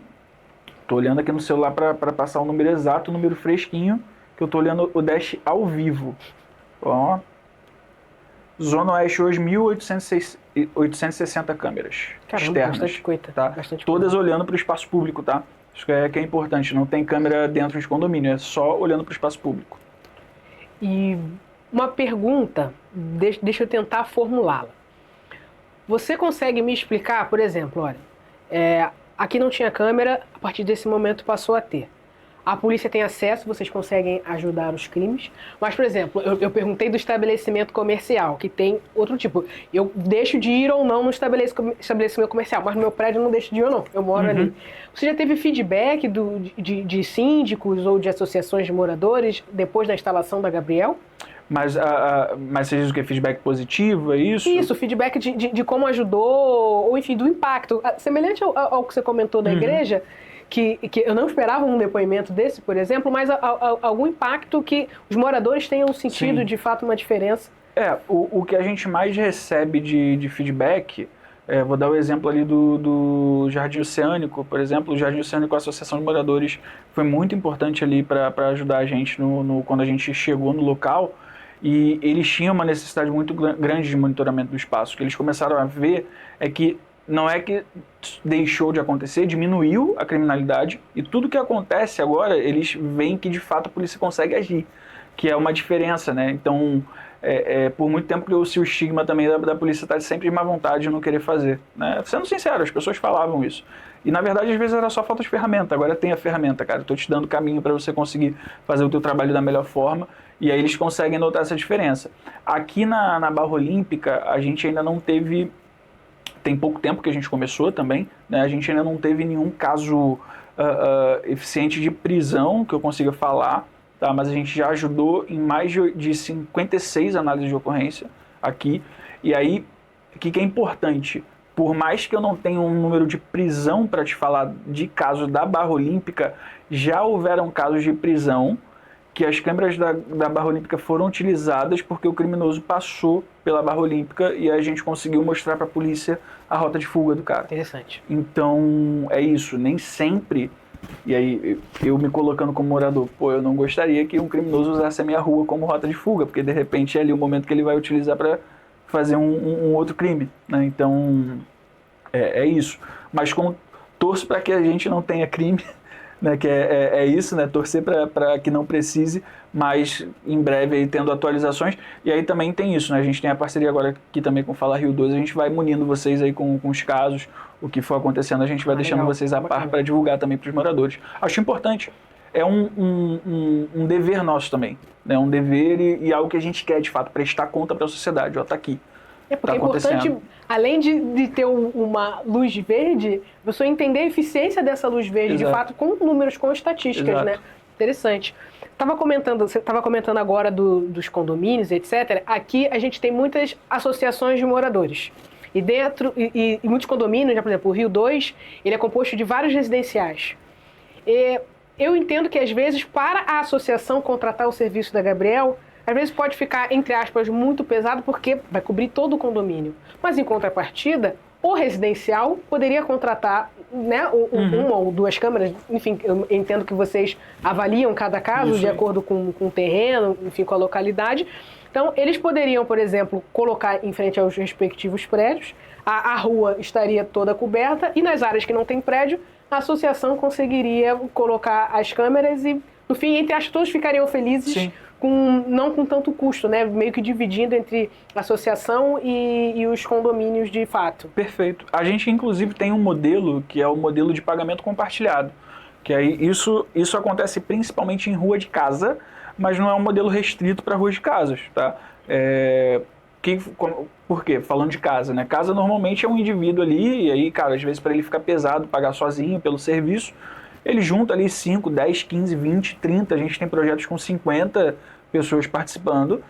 Tô olhando aqui no celular para passar o número exato, o número fresquinho, que eu tô olhando o Dash ao vivo. Ó, Zona Oeste hoje, 1.860 câmeras. Caramba, externas. Bastante coisa. Tá? Todas olhando para o espaço público, tá? Isso que é importante, não tem câmera dentro de condomínio, é só olhando para o espaço público. E uma pergunta, deixa eu tentar formulá-la. Você consegue me explicar, por exemplo, olha, aqui não tinha câmera, a partir desse momento passou a ter. A polícia tem acesso, vocês conseguem ajudar os crimes. Mas, por exemplo, eu perguntei do estabelecimento comercial, que tem outro tipo. Eu deixo de ir ou não no estabelecimento comercial, mas no meu prédio eu não deixo de ir ou não. Eu moro ali. Você já teve feedback de síndicos ou de associações de moradores depois da instalação da Gabriel? Mas você diz o que? Feedback positivo, é isso? Isso, feedback de como ajudou, ou enfim, do impacto. Semelhante ao que você comentou da igreja, que eu não esperava um depoimento desse, por exemplo, mas algum impacto que os moradores tenham sentido, de fato, uma diferença. O que a gente mais recebe de feedback, vou dar o exemplo ali do Jardim Oceânico, por exemplo. O Jardim Oceânico, a Associação de Moradores, foi muito importante ali para ajudar a gente quando a gente chegou no local, e eles tinham uma necessidade muito grande de monitoramento do espaço. O que eles começaram a ver é que não é que deixou de acontecer, diminuiu a criminalidade, e tudo que acontece agora, eles veem que de fato a polícia consegue agir, que é uma diferença, né? Então, por muito tempo criou-se o estigma também da polícia estar sempre de má vontade de não querer fazer, né? Sendo sincero, as pessoas falavam isso. E na verdade, às vezes era só falta de ferramenta. Agora tem a ferramenta, cara. Estou te dando caminho para você conseguir fazer o teu trabalho da melhor forma, e aí eles conseguem notar essa diferença. Aqui na Barra Olímpica, a gente ainda não teve... Tem pouco tempo que a gente começou também, né? A gente ainda não teve nenhum caso eficiente de prisão que eu consiga falar, tá? Mas a gente já ajudou em mais de 56 análises de ocorrência aqui. E aí, o que é importante? Por mais que eu não tenha um número de prisão para te falar de caso da Barra Olímpica, já houveram casos de prisão que as câmeras da Barra Olímpica foram utilizadas porque o criminoso passou pela Barra Olímpica e a gente conseguiu mostrar para a polícia a rota de fuga do cara. Interessante. Então, é isso. Nem sempre, e aí eu me colocando como morador, eu não gostaria que um criminoso usasse a minha rua como rota de fuga, porque de repente é ali o momento que ele vai utilizar para fazer um outro crime, né? Então, é isso. Mas como torço para que a gente não tenha crime, né, que é isso, né, torcer para que não precise, mas em breve aí tendo atualizações. E aí também tem isso, né, a gente tem a parceria agora aqui também com o Fala Rio 2, a gente vai munindo vocês aí com os casos, o que for acontecendo, a gente vai deixando legal. vocês a par para divulgar também para os moradores. Acho importante, é um dever nosso também, né, um dever e algo que a gente quer de fato, prestar conta para a sociedade, ó, tá aqui. Porque é importante, além de ter uma luz verde, a pessoa entender a eficiência dessa luz verde, Exato. de fato, com números, com estatísticas, Exato. né? Interessante. Você estava comentando agora dos condomínios, etc. Aqui a gente tem muitas associações de moradores. E dentro, e muitos condomínios, né, por exemplo, o Rio 2, ele é composto de vários residenciais. E eu entendo que, às vezes, para a associação contratar o serviço da Gabriel, às vezes pode ficar, entre aspas, muito pesado, porque vai cobrir todo o condomínio. Mas, em contrapartida, o residencial poderia contratar, né, uma ou duas câmeras. Enfim, eu entendo que vocês avaliam cada caso Isso de aí. acordo com o terreno, enfim, com a localidade. Então, eles poderiam, por exemplo, colocar em frente aos respectivos prédios, a rua estaria toda coberta e nas áreas que não tem prédio, a associação conseguiria colocar as câmeras e, no fim, entre aspas, todos ficariam felizes. Sim. Não com tanto custo, né? Meio que dividindo entre a associação e os condomínios de fato. Perfeito. A gente, inclusive, tem um modelo que é o modelo de pagamento compartilhado. Que aí isso acontece principalmente em rua de casa, mas não é um modelo restrito para ruas de casas, tá? Por quê? Falando de casa, né? Casa normalmente é um indivíduo ali, e aí, cara, às vezes para ele fica pesado pagar sozinho pelo serviço, ele junta ali 5, 10, 15, 20, 30, a gente tem projetos com 50 pessoas participando,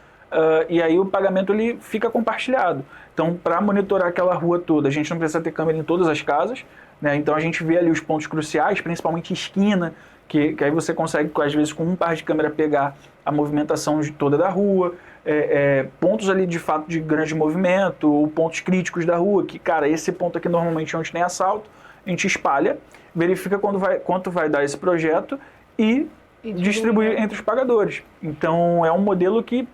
e aí o pagamento ele fica compartilhado. Então, para monitorar aquela rua toda, a gente não precisa ter câmera em todas as casas, né? Então a gente vê ali os pontos cruciais, principalmente esquina, que aí você consegue, às vezes, com um par de câmera pegar a movimentação toda da rua, pontos ali de fato de grande movimento, ou pontos críticos da rua, que, cara, esse ponto aqui normalmente é onde tem assalto, a gente espalha, verifica quanto vai dar esse projeto e distribui entre os pagadores. Então é um modelo que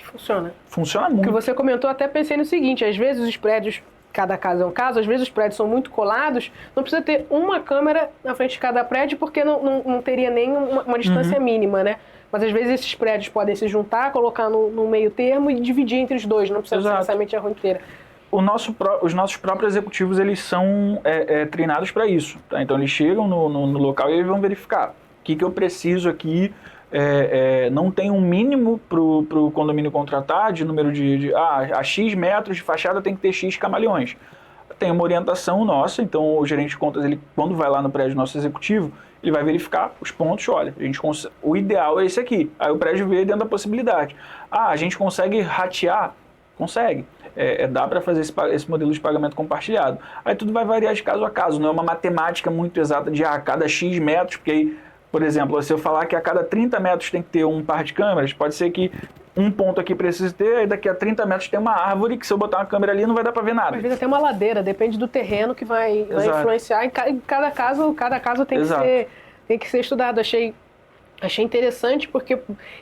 funciona. Funciona O que muito. você comentou, até pensei no seguinte, às vezes os prédios, cada caso é um caso, às vezes os prédios são muito colados, não precisa ter uma câmera na frente de cada prédio, porque não teria nem uma distância mínima, né? Mas às vezes esses prédios podem se juntar, colocar no meio termo e dividir entre os dois, não precisa ser necessariamente a rua inteira. Os nossos próprios executivos, eles são treinados para isso, tá? Então eles chegam no local e eles vão verificar o que eu preciso aqui. Não tem um mínimo para o condomínio contratar de número a X metros de fachada tem que ter X camaleões. Tem uma orientação nossa, então o gerente de contas, ele, quando vai lá no prédio nosso executivo, ele vai verificar os pontos, olha, o ideal é esse aqui. Aí o prédio vê dentro da possibilidade. A gente consegue ratear? Consegue. Dá para fazer esse modelo de pagamento compartilhado. Aí tudo vai variar de caso a caso, não é uma matemática muito exata de a cada X metros, porque aí, por exemplo, se eu falar que a cada 30 metros tem que ter um par de câmeras, pode ser que um ponto aqui precise ter, aí daqui a 30 metros tem uma árvore que se eu botar uma câmera ali não vai dar para ver nada. Às vezes até uma ladeira, depende do terreno que vai influenciar. Em cada caso tem que ser estudado. Achei interessante porque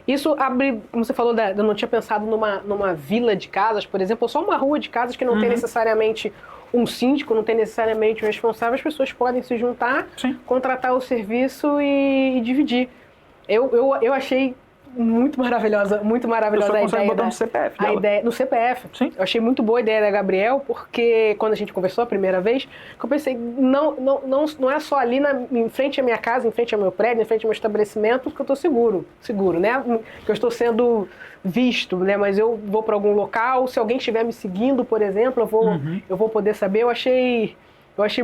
isso abre, como você falou, eu não tinha pensado numa vila de casas, por exemplo, ou só uma rua de casas que não tem necessariamente um síndico, não tem necessariamente um responsável, as pessoas podem se juntar, contratar o serviço e dividir. Eu achei muito maravilhosa a ideia. Botar no CPF dela. No CPF. Sim. Eu achei muito boa a ideia da Gabriel, porque quando a gente conversou a primeira vez, eu pensei, não é só ali em frente à minha casa, em frente ao meu prédio, em frente ao meu estabelecimento, que eu estou seguro, né? Que eu estou sendo visto, né? Mas eu vou para algum local, se alguém estiver me seguindo, por exemplo, eu vou poder saber. Eu achei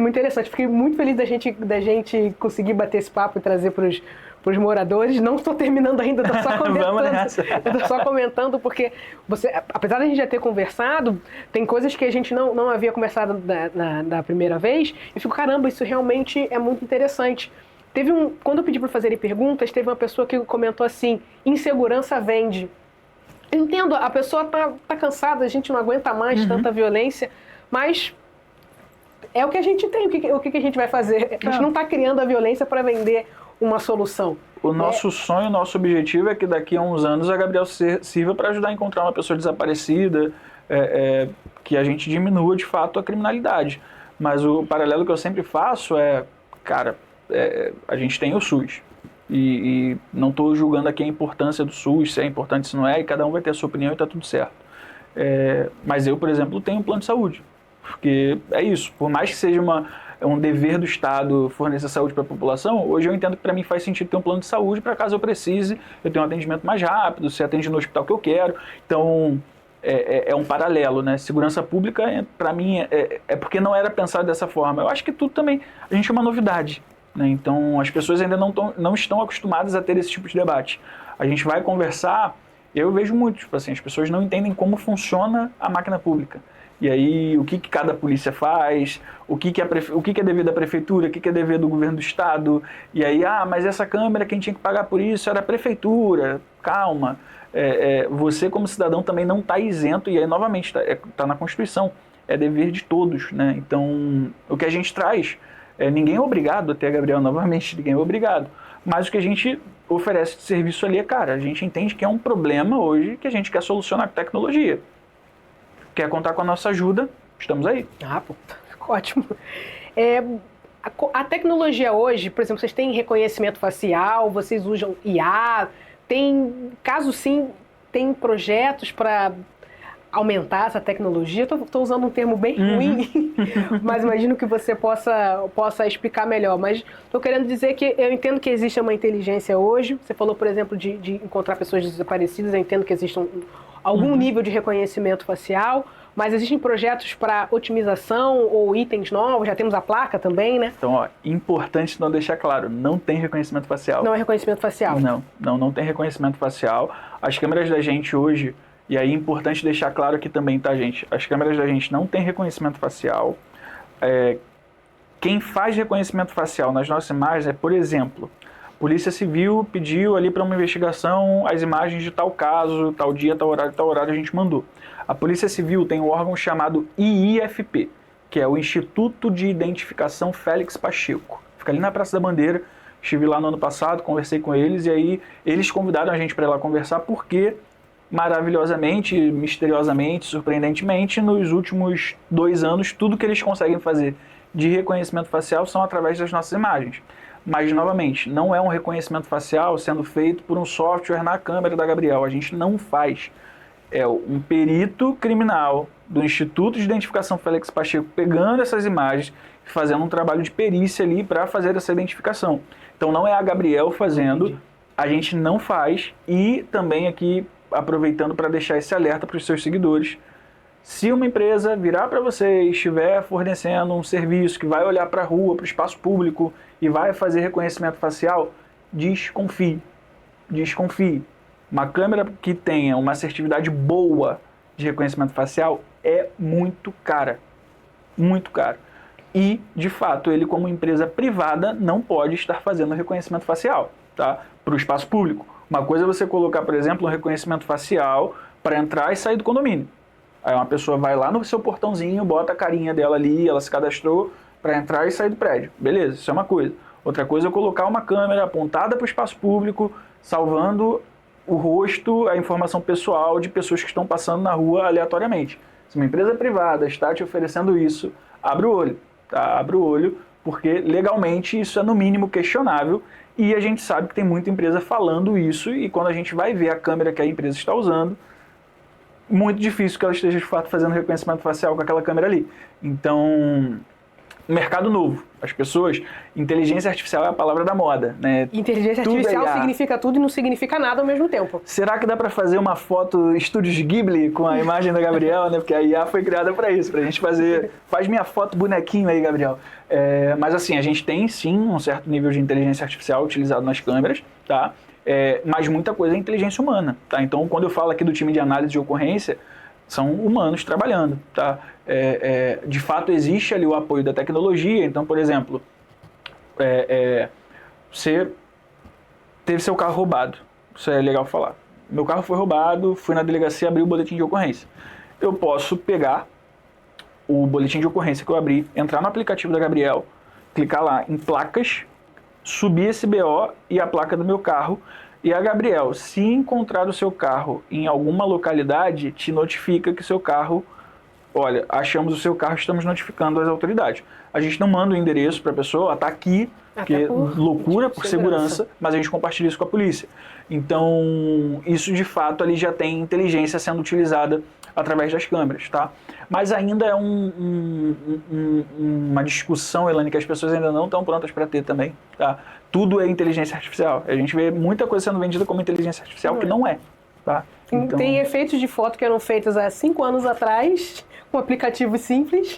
muito interessante. Fiquei muito feliz da gente conseguir bater esse papo e trazer para os moradores. Não estou terminando ainda, estou só comentando. Estou só comentando porque apesar de a gente já ter conversado, tem coisas que a gente não havia conversado da primeira vez, e fico, caramba, isso realmente é muito interessante. Quando eu pedi para fazerem perguntas, teve uma pessoa que comentou assim, insegurança vende. Entendo, a pessoa tá cansada, a gente não aguenta mais tanta violência, mas é o que a gente tem, o que a gente vai fazer? A gente não está criando a violência para vender uma solução. O nosso sonho, o nosso objetivo é que daqui a uns anos a Gabriel sirva para ajudar a encontrar uma pessoa desaparecida, que a gente diminua de fato a criminalidade. Mas o paralelo que eu sempre faço cara, a gente tem o SUS. E não estou julgando aqui a importância do SUS, se é importante, se não é, e cada um vai ter a sua opinião e está tudo certo. Mas eu, por exemplo, tenho um plano de saúde. Porque é isso, por mais que seja um dever do Estado fornecer saúde para a população, hoje eu entendo que para mim faz sentido ter um plano de saúde para caso eu precise, eu tenho um atendimento mais rápido, ser atendido no hospital que eu quero. Então, é um paralelo, né? Segurança pública, para mim, é porque não era pensado dessa forma. Eu acho que tudo também, a gente é uma novidade, né? Então, as pessoas ainda não estão acostumadas a ter esse tipo de debate. A gente vai conversar, eu vejo muito, tipo assim, as pessoas não entendem como funciona a máquina pública. E aí, o que cada polícia faz, o que é dever da prefeitura, o que é dever do governo do estado. E aí, mas essa câmera, quem tinha que pagar por isso era a prefeitura. Calma. Você, como cidadão, também não está isento. E aí, novamente, está na Constituição. É dever de todos, né? Então, o que a gente traz, ninguém é obrigado a ter a Gabriel novamente, ninguém é obrigado. Mas o que a gente oferece de serviço ali cara, a gente entende que é um problema hoje que a gente quer solucionar com tecnologia. Quer contar com a nossa ajuda? Estamos aí. Pô, ótimo. A tecnologia hoje, por exemplo, vocês têm reconhecimento facial, vocês usam IA, caso sim, tem projetos para aumentar essa tecnologia? Estou usando um termo bem ruim, mas imagino que você possa explicar melhor. Mas estou querendo dizer que eu entendo que existe uma inteligência hoje. Você falou, por exemplo, de encontrar pessoas desaparecidas. Eu entendo que existe algum nível de reconhecimento facial, mas existem projetos para otimização ou itens novos, já temos a placa também, né? Então, importante não deixar claro, não tem reconhecimento facial. Não é reconhecimento facial? Não tem reconhecimento facial. As câmeras da gente hoje, e aí é importante deixar claro aqui também, tá, gente? As câmeras da gente não tem reconhecimento facial. Quem faz reconhecimento facial nas nossas imagens por exemplo, Polícia Civil pediu ali para uma investigação as imagens de tal caso, tal dia, tal horário a gente mandou. A Polícia Civil tem um órgão chamado IIFP, que é o Instituto de Identificação Félix Pacheco. Fica ali na Praça da Bandeira. Estive lá no ano passado, conversei com eles e aí eles convidaram a gente para ir lá conversar porque, maravilhosamente, misteriosamente, surpreendentemente, nos últimos 2 anos, tudo que eles conseguem fazer de reconhecimento facial são através das nossas imagens. Mas, novamente, não é um reconhecimento facial sendo feito por um software na câmera da Gabriel. A gente não faz. É um perito criminal do Instituto de Identificação Félix Pacheco pegando essas imagens e fazendo um trabalho de perícia ali para fazer essa identificação. Então, não é a Gabriel fazendo, a gente não faz. E também aqui, aproveitando para deixar esse alerta para os seus seguidores, se uma empresa virar para você e estiver fornecendo um serviço que vai olhar para a rua, para o espaço público e vai fazer reconhecimento facial, desconfie. Desconfie. Uma câmera que tenha uma assertividade boa de reconhecimento facial é muito cara. Muito caro. E, de fato, ele como empresa privada não pode estar fazendo reconhecimento facial, tá? Para o espaço público. Uma coisa é você colocar, por exemplo, um reconhecimento facial para entrar e sair do condomínio. Aí uma pessoa vai lá no seu portãozinho, bota a carinha dela ali, ela se cadastrou para entrar e sair do prédio. Beleza, isso é uma coisa. Outra coisa é colocar uma câmera apontada para o espaço público, salvando o rosto, a informação pessoal de pessoas que estão passando na rua aleatoriamente. Se uma empresa privada está te oferecendo isso, abre o olho, tá? Abre o olho, porque legalmente isso é no mínimo questionável e a gente sabe que tem muita empresa falando isso e quando a gente vai ver a câmera que a empresa está usando, muito difícil que ela esteja de fato fazendo reconhecimento facial com aquela câmera ali. Então, mercado novo. As pessoas, inteligência artificial é a palavra da moda, né? Inteligência artificial significa tudo e não significa nada ao mesmo tempo. Será que dá para fazer uma foto Estúdios Ghibli com a imagem da Gabriel, né? Porque a IA foi criada para isso, pra gente fazer... Faz minha foto bonequinho aí, Gabriel. Mas assim, a gente tem sim um certo nível de inteligência artificial utilizado nas câmeras, tá? Mas muita coisa é inteligência humana, tá? Então, quando eu falo aqui do time de análise de ocorrência, são humanos trabalhando, tá? De fato, existe ali o apoio da tecnologia. Então, por exemplo, você teve seu carro roubado. Isso é legal falar. Meu carro foi roubado, fui na delegacia abrir o boletim de ocorrência. Eu posso pegar o boletim de ocorrência que eu abri, entrar no aplicativo da Gabriel, clicar lá em placas, subir esse BO e a placa do meu carro. E a Gabriel, se encontrar o seu carro em alguma localidade, te notifica que seu carro olha, achamos o seu carro, estamos notificando as autoridades. A gente não manda o endereço para a pessoa, está aqui, que é loucura, por segurança, mas a gente compartilha isso com a polícia. Então, isso de fato ali já tem inteligência sendo utilizada através das câmeras, tá? Mas ainda é uma discussão, Elane, que as pessoas ainda não estão prontas para ter também, tá? Tudo é inteligência artificial. A gente vê muita coisa sendo vendida como inteligência artificial que não é, tá? Então... Tem efeitos de foto que eram feitos há 5 anos atrás, com aplicativos simples,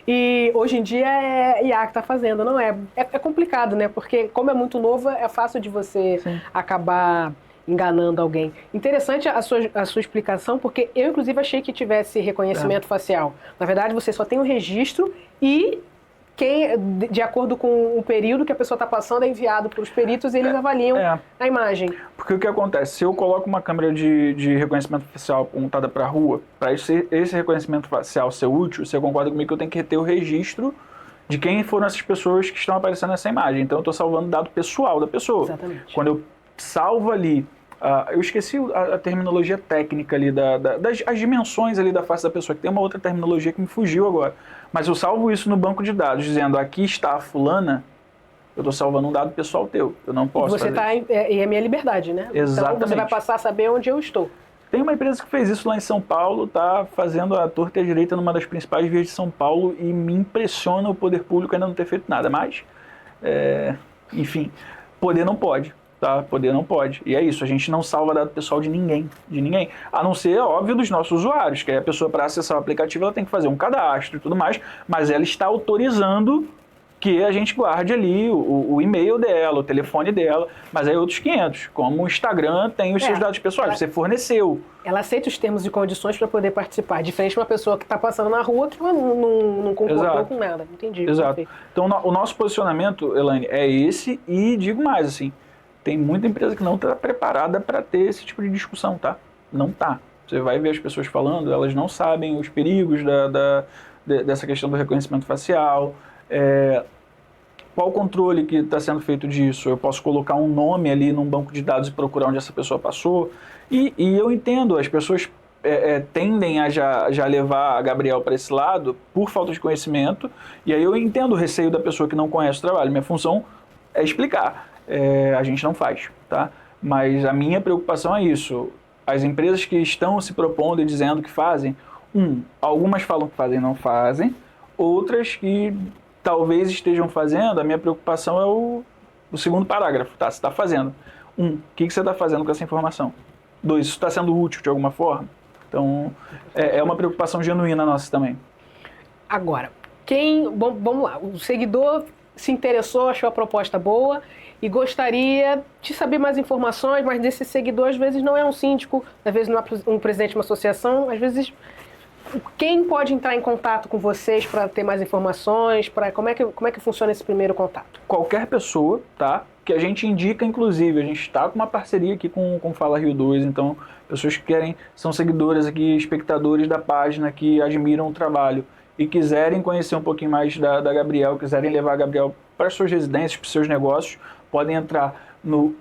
e hoje em dia é IA que está fazendo, não é? É complicado, né? Porque como é muito novo, é fácil de você acabar enganando alguém. Interessante a sua explicação, porque eu, inclusive, achei que tivesse reconhecimento facial. Na verdade, você só tem o registro e de acordo com o período que a pessoa está passando, é enviado para os peritos e eles avaliam a imagem. Porque o que acontece? Se eu coloco uma câmera de reconhecimento facial apontada para a rua, para esse reconhecimento facial ser útil, você concorda comigo que eu tenho que reter o registro de quem foram essas pessoas que estão aparecendo nessa imagem. Então eu estou salvando dado pessoal da pessoa. Exatamente. Quando eu salvo ali, eu esqueci a terminologia técnica ali, as dimensões ali da face da pessoa, que tem uma outra terminologia que me fugiu agora. Mas eu salvo isso no banco de dados, dizendo aqui está a fulana, eu estou salvando um dado pessoal teu. Eu não posso fazer. E é minha liberdade, né? Exatamente. Então você vai passar a saber onde eu estou. Tem uma empresa que fez isso lá em São Paulo, tá fazendo a torta e a direita numa das principais vias de São Paulo e me impressiona o poder público ainda não ter feito nada. Mas, enfim, poder não pode. Tá? Poder não pode. E é isso, a gente não salva dado pessoal de ninguém. A não ser, óbvio, dos nossos usuários, que a pessoa, para acessar o aplicativo, ela tem que fazer um cadastro e tudo mais, mas ela está autorizando que a gente guarde ali o e-mail dela, o telefone dela, mas aí outros 500, como o Instagram tem os seus dados pessoais, você forneceu. Ela aceita os termos e condições para poder participar, diferente de uma pessoa que está passando na rua que não concordou com nada. Entendi. Exato. Perfeito. Então, o nosso posicionamento, Elaine, é esse, e digo mais, assim, tem muita empresa que não está preparada para ter esse tipo de discussão, tá? Não tá. Você vai ver as pessoas falando, elas não sabem os perigos dessa questão do reconhecimento facial, qual o controle que está sendo feito disso. Eu posso colocar um nome ali num banco de dados e procurar onde essa pessoa passou. E eu entendo, as pessoas tendem a já levar a Gabriel para esse lado por falta de conhecimento, e aí eu entendo o receio da pessoa que não conhece o trabalho. Minha função é explicar. A gente não faz, tá? Mas a minha preocupação é isso. As empresas que estão se propondo e dizendo que fazem, algumas falam que fazem e não fazem, outras que talvez estejam fazendo, a minha preocupação é o segundo parágrafo, tá? Você está fazendo. O que você está fazendo com essa informação? 2, isso está sendo útil de alguma forma? Então, é uma preocupação genuína nossa também. Agora, vamos lá, o seguidor se interessou, achou a proposta boa e gostaria de saber mais informações, mas desse seguidor às vezes não é um síndico, às vezes não é um presidente de uma associação, às vezes quem pode entrar em contato com vocês para ter mais informações, como é que funciona esse primeiro contato? Qualquer pessoa, tá? Que a gente indica, inclusive, a gente está com uma parceria aqui com o Fala Rio 2, então pessoas que são seguidores aqui, espectadores da página, que admiram o trabalho e quiserem conhecer um pouquinho mais da Gabriel, quiserem levar a Gabriel para suas residências, para seus negócios, podem entrar no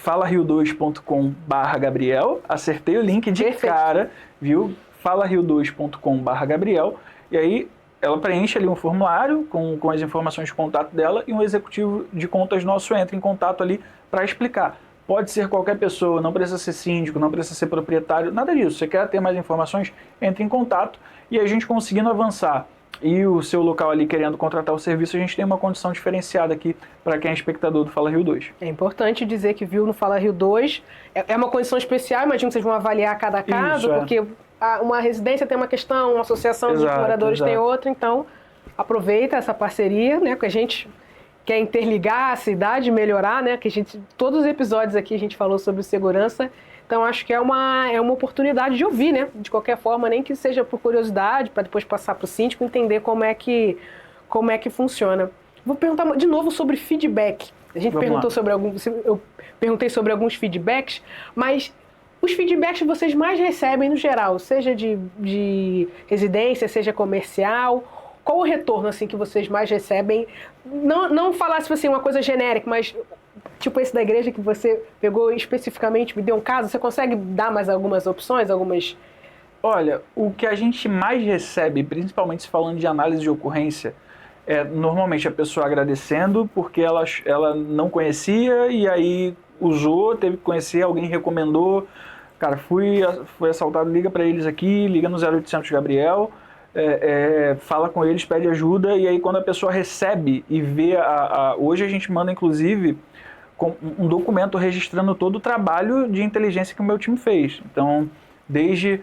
falario2.com/Gabriel. Acertei o link de cara, viu? falario2.com/Gabriel. E aí ela preenche ali um formulário com as informações de contato dela e um executivo de contas nosso entra em contato ali para explicar. Pode ser qualquer pessoa, não precisa ser síndico, não precisa ser proprietário, nada disso. Você quer ter mais informações, entre em contato e a gente conseguindo avançar e o seu local ali querendo contratar o serviço, a gente tem uma condição diferenciada aqui para quem é espectador do Fala Rio 2. É importante dizer que viu no Fala Rio 2, é uma condição especial, imagino que vocês vão avaliar cada caso, porque uma residência tem uma questão, uma associação de moradores tem outra, então aproveita essa parceria, né, que a gente quer interligar a cidade, melhorar, né, que todos os episódios aqui a gente falou sobre segurança. Então, acho que é uma oportunidade de ouvir, né? De qualquer forma, nem que seja por curiosidade, para depois passar para o síndico entender como é que funciona. Vou perguntar de novo sobre feedback. Eu perguntei sobre alguns feedbacks, mas os feedbacks que vocês mais recebem no geral, seja de residência, seja comercial, qual o retorno assim, que vocês mais recebem? Não falar assim, uma coisa genérica, mas tipo esse da igreja que você pegou especificamente, me deu um caso, você consegue dar mais algumas opções, algumas Olha, o que a gente mais recebe, principalmente se falando de análise de ocorrência, é normalmente a pessoa agradecendo porque ela não conhecia e aí usou, teve que conhecer, alguém recomendou. Cara, fui assaltado, liga para eles aqui, liga no 0800 Gabriel, fala com eles, pede ajuda, e aí quando a pessoa recebe e vê hoje a gente manda inclusive com um documento registrando todo o trabalho de inteligência que o meu time fez. Então, desde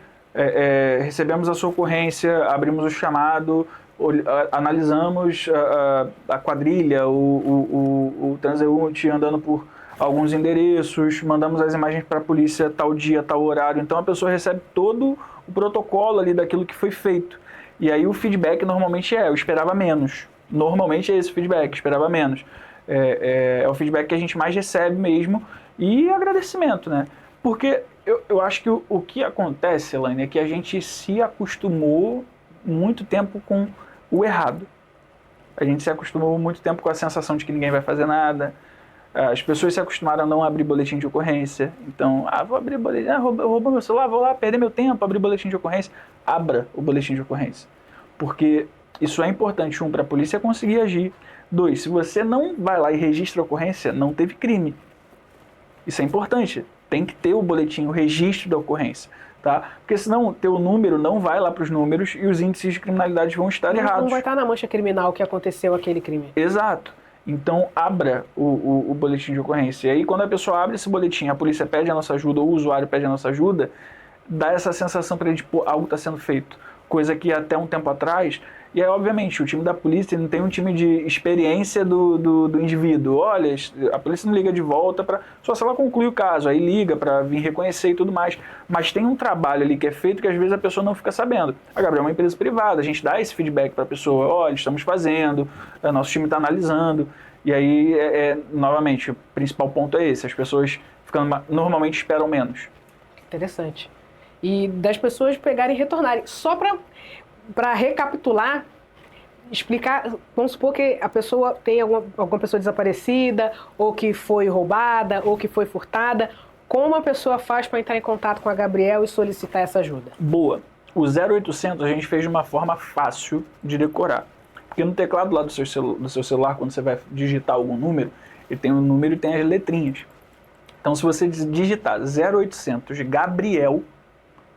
recebemos a sua ocorrência, abrimos o chamado, analisamos a quadrilha, o transeunte andando por alguns endereços, mandamos as imagens para a polícia tal dia, tal horário. Então a pessoa recebe todo o protocolo ali daquilo que foi feito. E aí o feedback normalmente eu esperava menos. Normalmente é esse feedback, esperava menos. É o feedback que a gente mais recebe mesmo. E agradecimento, né? Porque eu acho que o que acontece, Elaine, é que a gente se acostumou muito tempo com o errado. A gente se acostumou muito tempo com a sensação de que ninguém vai fazer nada. As pessoas se acostumaram a não abrir boletim de ocorrência. Então, vou abrir boletim, roubou meu celular, vou lá perder meu tempo, abrir boletim de ocorrência. Abra o boletim de ocorrência. Porque isso é importante, para a polícia conseguir agir. 2, se você não vai lá e registra a ocorrência, não teve crime. Isso é importante. Tem que ter o boletim, o registro da ocorrência. Tá? Porque senão o teu número não vai lá para os números e os índices de criminalidade vão estar errados. Não vai estar na mancha criminal que aconteceu aquele crime. Exato. Então, abra o boletim de ocorrência. E aí, quando a pessoa abre esse boletim, a polícia pede a nossa ajuda, ou o usuário pede a nossa ajuda, dá essa sensação para ele de, algo está sendo feito. Coisa que até um tempo atrás... E aí, obviamente, o time da polícia não tem um time de experiência do indivíduo. Olha, a polícia não liga de volta só se ela conclui o caso. Aí liga para vir reconhecer e tudo mais. Mas tem um trabalho ali que é feito que às vezes a pessoa não fica sabendo. A Gabriel é uma empresa privada, a gente dá esse feedback para a pessoa. Olha, estamos fazendo, nosso time está analisando. E aí, novamente, o principal ponto é esse. As pessoas normalmente esperam menos. Interessante. E das pessoas pegarem e retornarem. Só para recapitular, explicar, vamos supor que a pessoa tem alguma pessoa desaparecida, ou que foi roubada, ou que foi furtada. Como a pessoa faz para entrar em contato com a Gabriel e solicitar essa ajuda? Boa. O 0800 a gente fez de uma forma fácil de decorar. Porque no teclado lá do seu celular, quando você vai digitar algum número, ele tem um número e tem as letrinhas. Então, se você digitar 0800 Gabriel,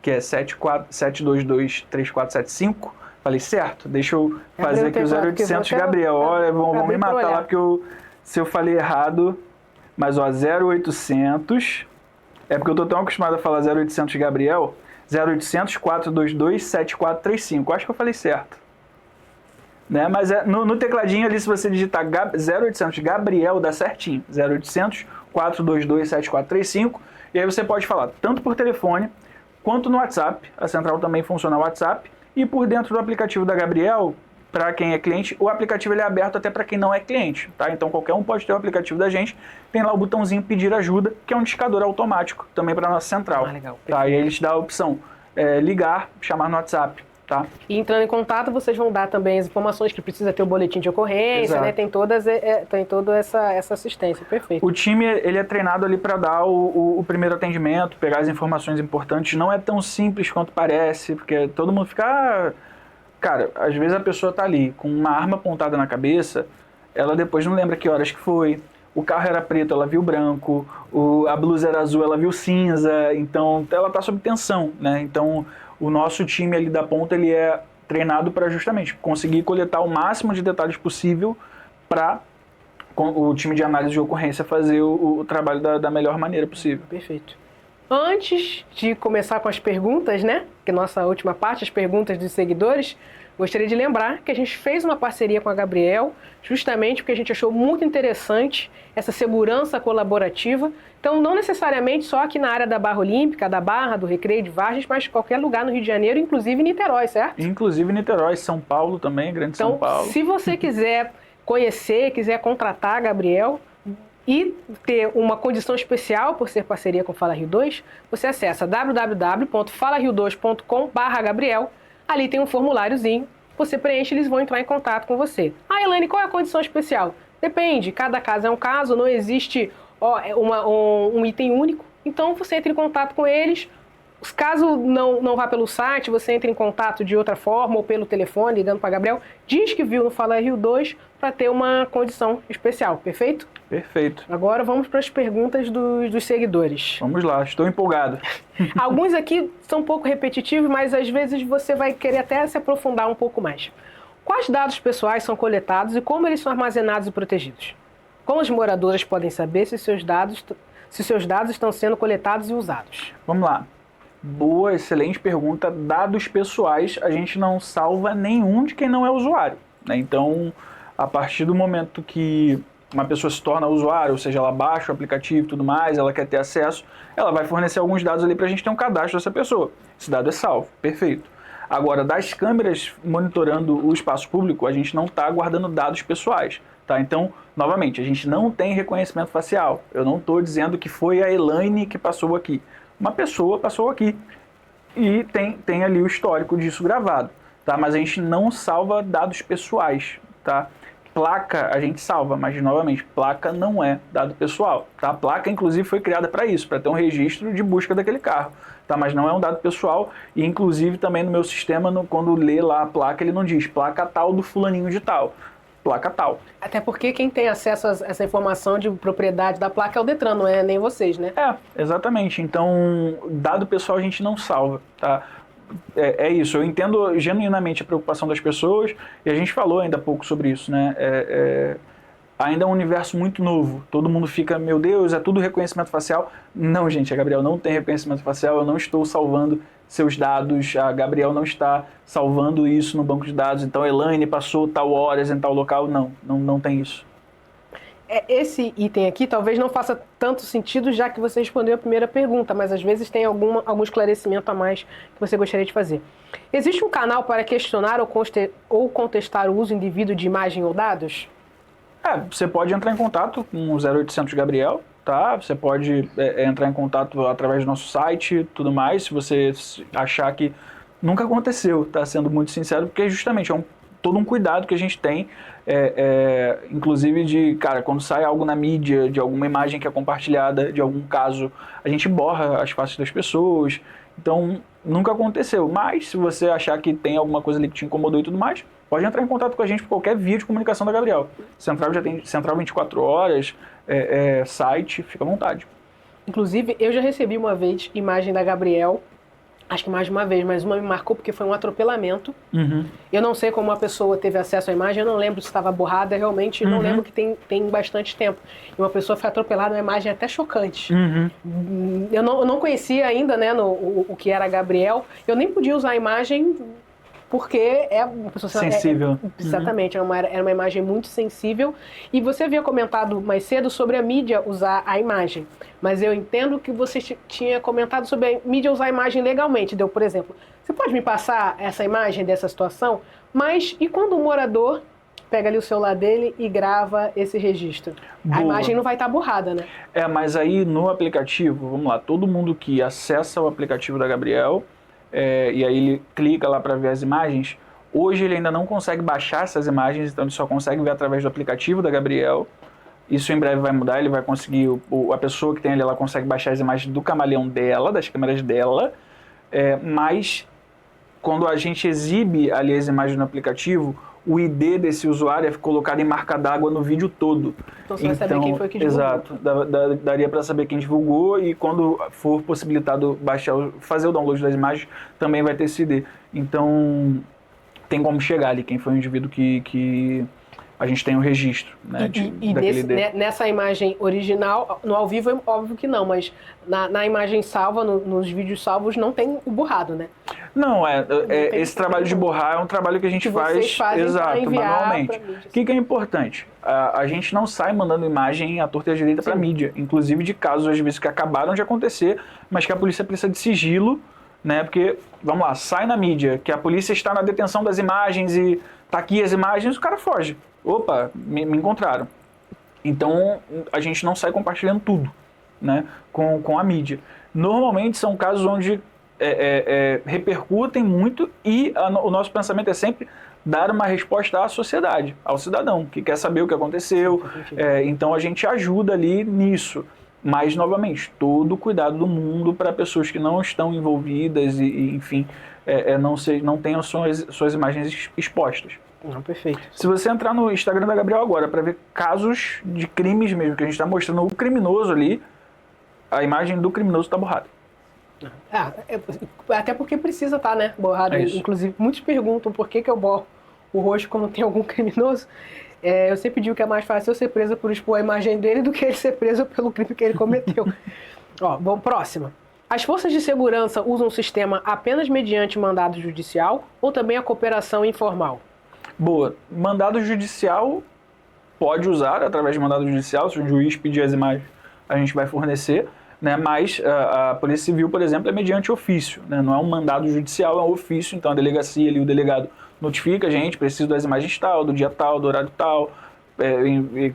que é 722-3475, falei, certo, deixa eu fazer aqui o 0800 Gabriel. Olha, vão me matar lá, porque se eu falei errado, mas 0800, porque eu tô tão acostumado a falar 0800 Gabriel, 0800-422-7435, acho que eu falei certo. Né? Mas no tecladinho ali, se você digitar 0800 Gabriel, dá certinho, 0800-422-7435, e aí você pode falar tanto por telefone, quanto no WhatsApp. A central também funciona no WhatsApp. E por dentro do aplicativo da Gabriel, para quem é cliente, o aplicativo ele é aberto até para quem não é cliente. Tá? Então qualquer um pode ter o aplicativo da gente. Tem lá o botãozinho pedir ajuda, que é um indicador automático também para a nossa central. Legal, tá? E aí eles dão a opção ligar, chamar no WhatsApp. Tá? E entrando em contato, vocês vão dar também as informações que precisa ter o boletim de ocorrência, né? Tem toda essa assistência, perfeito. O time ele é treinado ali para dar o primeiro atendimento, pegar as informações importantes. Não é tão simples quanto parece, porque todo mundo fica... Cara, às vezes a pessoa tá ali com uma arma apontada na cabeça, ela depois não lembra que horas que foi. O carro era preto, ela viu branco. A blusa era azul, ela viu cinza. Então, ela tá sob tensão, né? Então... O nosso time ali da ponta ele é treinado para justamente conseguir coletar o máximo de detalhes possível para o time de análise de ocorrência fazer o trabalho da melhor maneira possível. Perfeito. Antes de começar com as perguntas, né? Que é a nossa última parte, as perguntas dos seguidores, gostaria de lembrar que a gente fez uma parceria com a Gabriel, justamente porque a gente achou muito interessante essa segurança colaborativa. Então, não necessariamente só aqui na área da Barra Olímpica, da Barra, do Recreio de Vargas, mas qualquer lugar no Rio de Janeiro, inclusive Niterói, certo? Inclusive Niterói, São Paulo também, Grande São Paulo. Então, se você quiser conhecer, quiser contratar a Gabriel e ter uma condição especial por ser parceria com Fala Rio 2, você acessa www.falario2.com/Gabriel. Ali tem um formuláriozinho, você preenche e eles vão entrar em contato com você. Elaine, qual é a condição especial? Depende, cada caso é um caso, não existe um item único. Então você entra em contato com eles, Caso não vá pelo site, você entra em contato de outra forma ou pelo telefone, ligando para Gabriel, diz que viu no Fala Rio 2 para ter uma condição especial, perfeito? Perfeito. Agora vamos para as perguntas dos seguidores. Vamos lá, estou empolgado. Alguns aqui são um pouco repetitivos, mas às vezes você vai querer até se aprofundar um pouco mais. Quais dados pessoais são coletados e como eles são armazenados e protegidos? Como os moradores podem saber se seus dados estão sendo coletados e usados? Vamos lá. Boa, excelente pergunta. Dados pessoais, a gente não salva nenhum de quem não é usuário, né? Então, a partir do momento que uma pessoa se torna usuário, ou seja, ela baixa o aplicativo e tudo mais, ela quer ter acesso, ela vai fornecer alguns dados ali para a gente ter um cadastro dessa pessoa. Esse dado é salvo, perfeito. Agora, das câmeras monitorando o espaço público, a gente não está guardando dados pessoais, tá? Então, novamente, a gente não tem reconhecimento facial. Eu não estou dizendo que foi a Elaine que passou aqui. Uma pessoa passou aqui e tem ali o histórico disso gravado, tá? Mas a gente não salva dados pessoais, tá? Placa a gente salva, mas novamente, placa não é dado pessoal, tá? A placa inclusive foi criada para isso, para ter um registro de busca daquele carro, tá? Mas não é um dado pessoal e inclusive também no meu sistema, quando lê lá a placa, ele não diz placa tal do fulaninho de tal. Placa tal. Até porque quem tem acesso a essa informação de propriedade da placa é o Detran, não é nem vocês, né? Exatamente. Então, dado pessoal a gente não salva, tá? É isso, eu entendo genuinamente a preocupação das pessoas e a gente falou ainda há pouco sobre isso, né? Ainda é um universo muito novo, todo mundo fica, meu Deus, é tudo reconhecimento facial. Não, gente, a Gabriel não tem reconhecimento facial, eu não estou salvando seus dados, a Gabriel não está salvando isso no banco de dados, então a Elaine passou tal horas em tal local, não tem isso. Esse item aqui talvez não faça tanto sentido, já que você respondeu a primeira pergunta, mas às vezes tem algum esclarecimento a mais que você gostaria de fazer. Existe um canal para questionar ou contestar o uso indevido de imagem ou dados? Você pode entrar em contato com o 0800 Gabriel, tá? Você pode entrar em contato através do nosso site, tudo mais, se você achar que nunca aconteceu, tá? Sendo muito sincero, porque justamente é todo um cuidado que a gente tem, inclusive de, cara, quando sai algo na mídia, de alguma imagem que é compartilhada, de algum caso, a gente borra as faces das pessoas, então nunca aconteceu, mas se você achar que tem alguma coisa ali que te incomodou e tudo mais, pode entrar em contato com a gente por qualquer via de comunicação da Gabriel. Central já tem Central 24 horas, site, fica à vontade. Inclusive, eu já recebi uma vez imagem da Gabriel, acho que mais de uma vez, mas uma me marcou porque foi um atropelamento. Uhum. Eu não sei como a pessoa teve acesso à imagem, eu não lembro se estava borrada, realmente não lembro, que tem bastante tempo. E uma pessoa foi atropelada, uma imagem até chocante. Uhum. Eu não conhecia ainda, né, o que era a Gabriel, eu nem podia usar a imagem porque é uma pessoa sensível. Exatamente, era uma imagem muito sensível. E você havia comentado mais cedo sobre a mídia usar a imagem. Mas eu entendo que você tinha comentado sobre a mídia usar a imagem legalmente. Deu, por exemplo, você pode me passar essa imagem dessa situação? Mas e quando o morador pega ali o celular dele e grava esse registro? Boa. A imagem não vai estar borrada, né? Mas aí no aplicativo, vamos lá, todo mundo que acessa o aplicativo da Gabriel, e aí ele clica lá para ver as imagens, hoje ele ainda não consegue baixar essas imagens, então ele só consegue ver através do aplicativo da Gabriel. Isso em breve vai mudar, ele vai conseguir, a pessoa que tem ali, ela consegue baixar as imagens do camaleão dela, das câmeras dela, mas quando a gente exibe ali as imagens no aplicativo, o ID desse usuário é colocado em marca d'água no vídeo todo. Então você vai saber quem foi que divulgou. Exato, daria para saber quem divulgou e quando for possibilitado fazer o download das imagens, também vai ter esse ID. Então tem como chegar ali quem foi o indivíduo que a gente tem o registro, né, nessa imagem original, no ao vivo é óbvio que não, mas na imagem salva, nos vídeos salvos, não tem o borrado, né? Não, esse trabalho de borrar é um trabalho que a gente faz manualmente. O que é importante? A gente não sai mandando imagem à torta e à direita para a mídia, inclusive de casos, às vezes, que acabaram de acontecer, mas que a polícia precisa de sigilo, né? Porque, vamos lá, sai na mídia, que a polícia está na detenção das imagens e tá aqui as imagens, o cara foge. Opa, me encontraram. Então, a gente não sai compartilhando tudo, né, com a mídia. Normalmente são casos onde repercutem muito e o nosso pensamento é sempre dar uma resposta à sociedade, ao cidadão, que quer saber o que aconteceu. Então, a gente ajuda ali nisso. Mas, novamente, todo o cuidado do mundo para pessoas que não estão envolvidas e enfim, não tenham suas imagens expostas. Não, perfeito. Se você entrar no Instagram da Gabriel agora para ver casos de crimes mesmo, que a gente está mostrando o criminoso ali, a imagem do criminoso está borrada. Até porque precisa estar, né, borrado. Inclusive, muitos perguntam por que eu borro o rosto quando tem algum criminoso. Eu sempre digo que é mais fácil eu ser presa por expor a imagem dele do que ele ser preso pelo crime que ele cometeu. Vamos, próxima. As forças de segurança usam o sistema apenas mediante mandado judicial ou também a cooperação informal? Boa. Mandado judicial pode usar através de mandado judicial, se um juiz pedir as imagens, a gente vai fornecer, né? Mas a Polícia Civil, por exemplo, é mediante ofício, né? Não é um mandado judicial, é um ofício, então a delegacia ali, o delegado notifica a gente, preciso das imagens tal, do dia tal, do horário tal,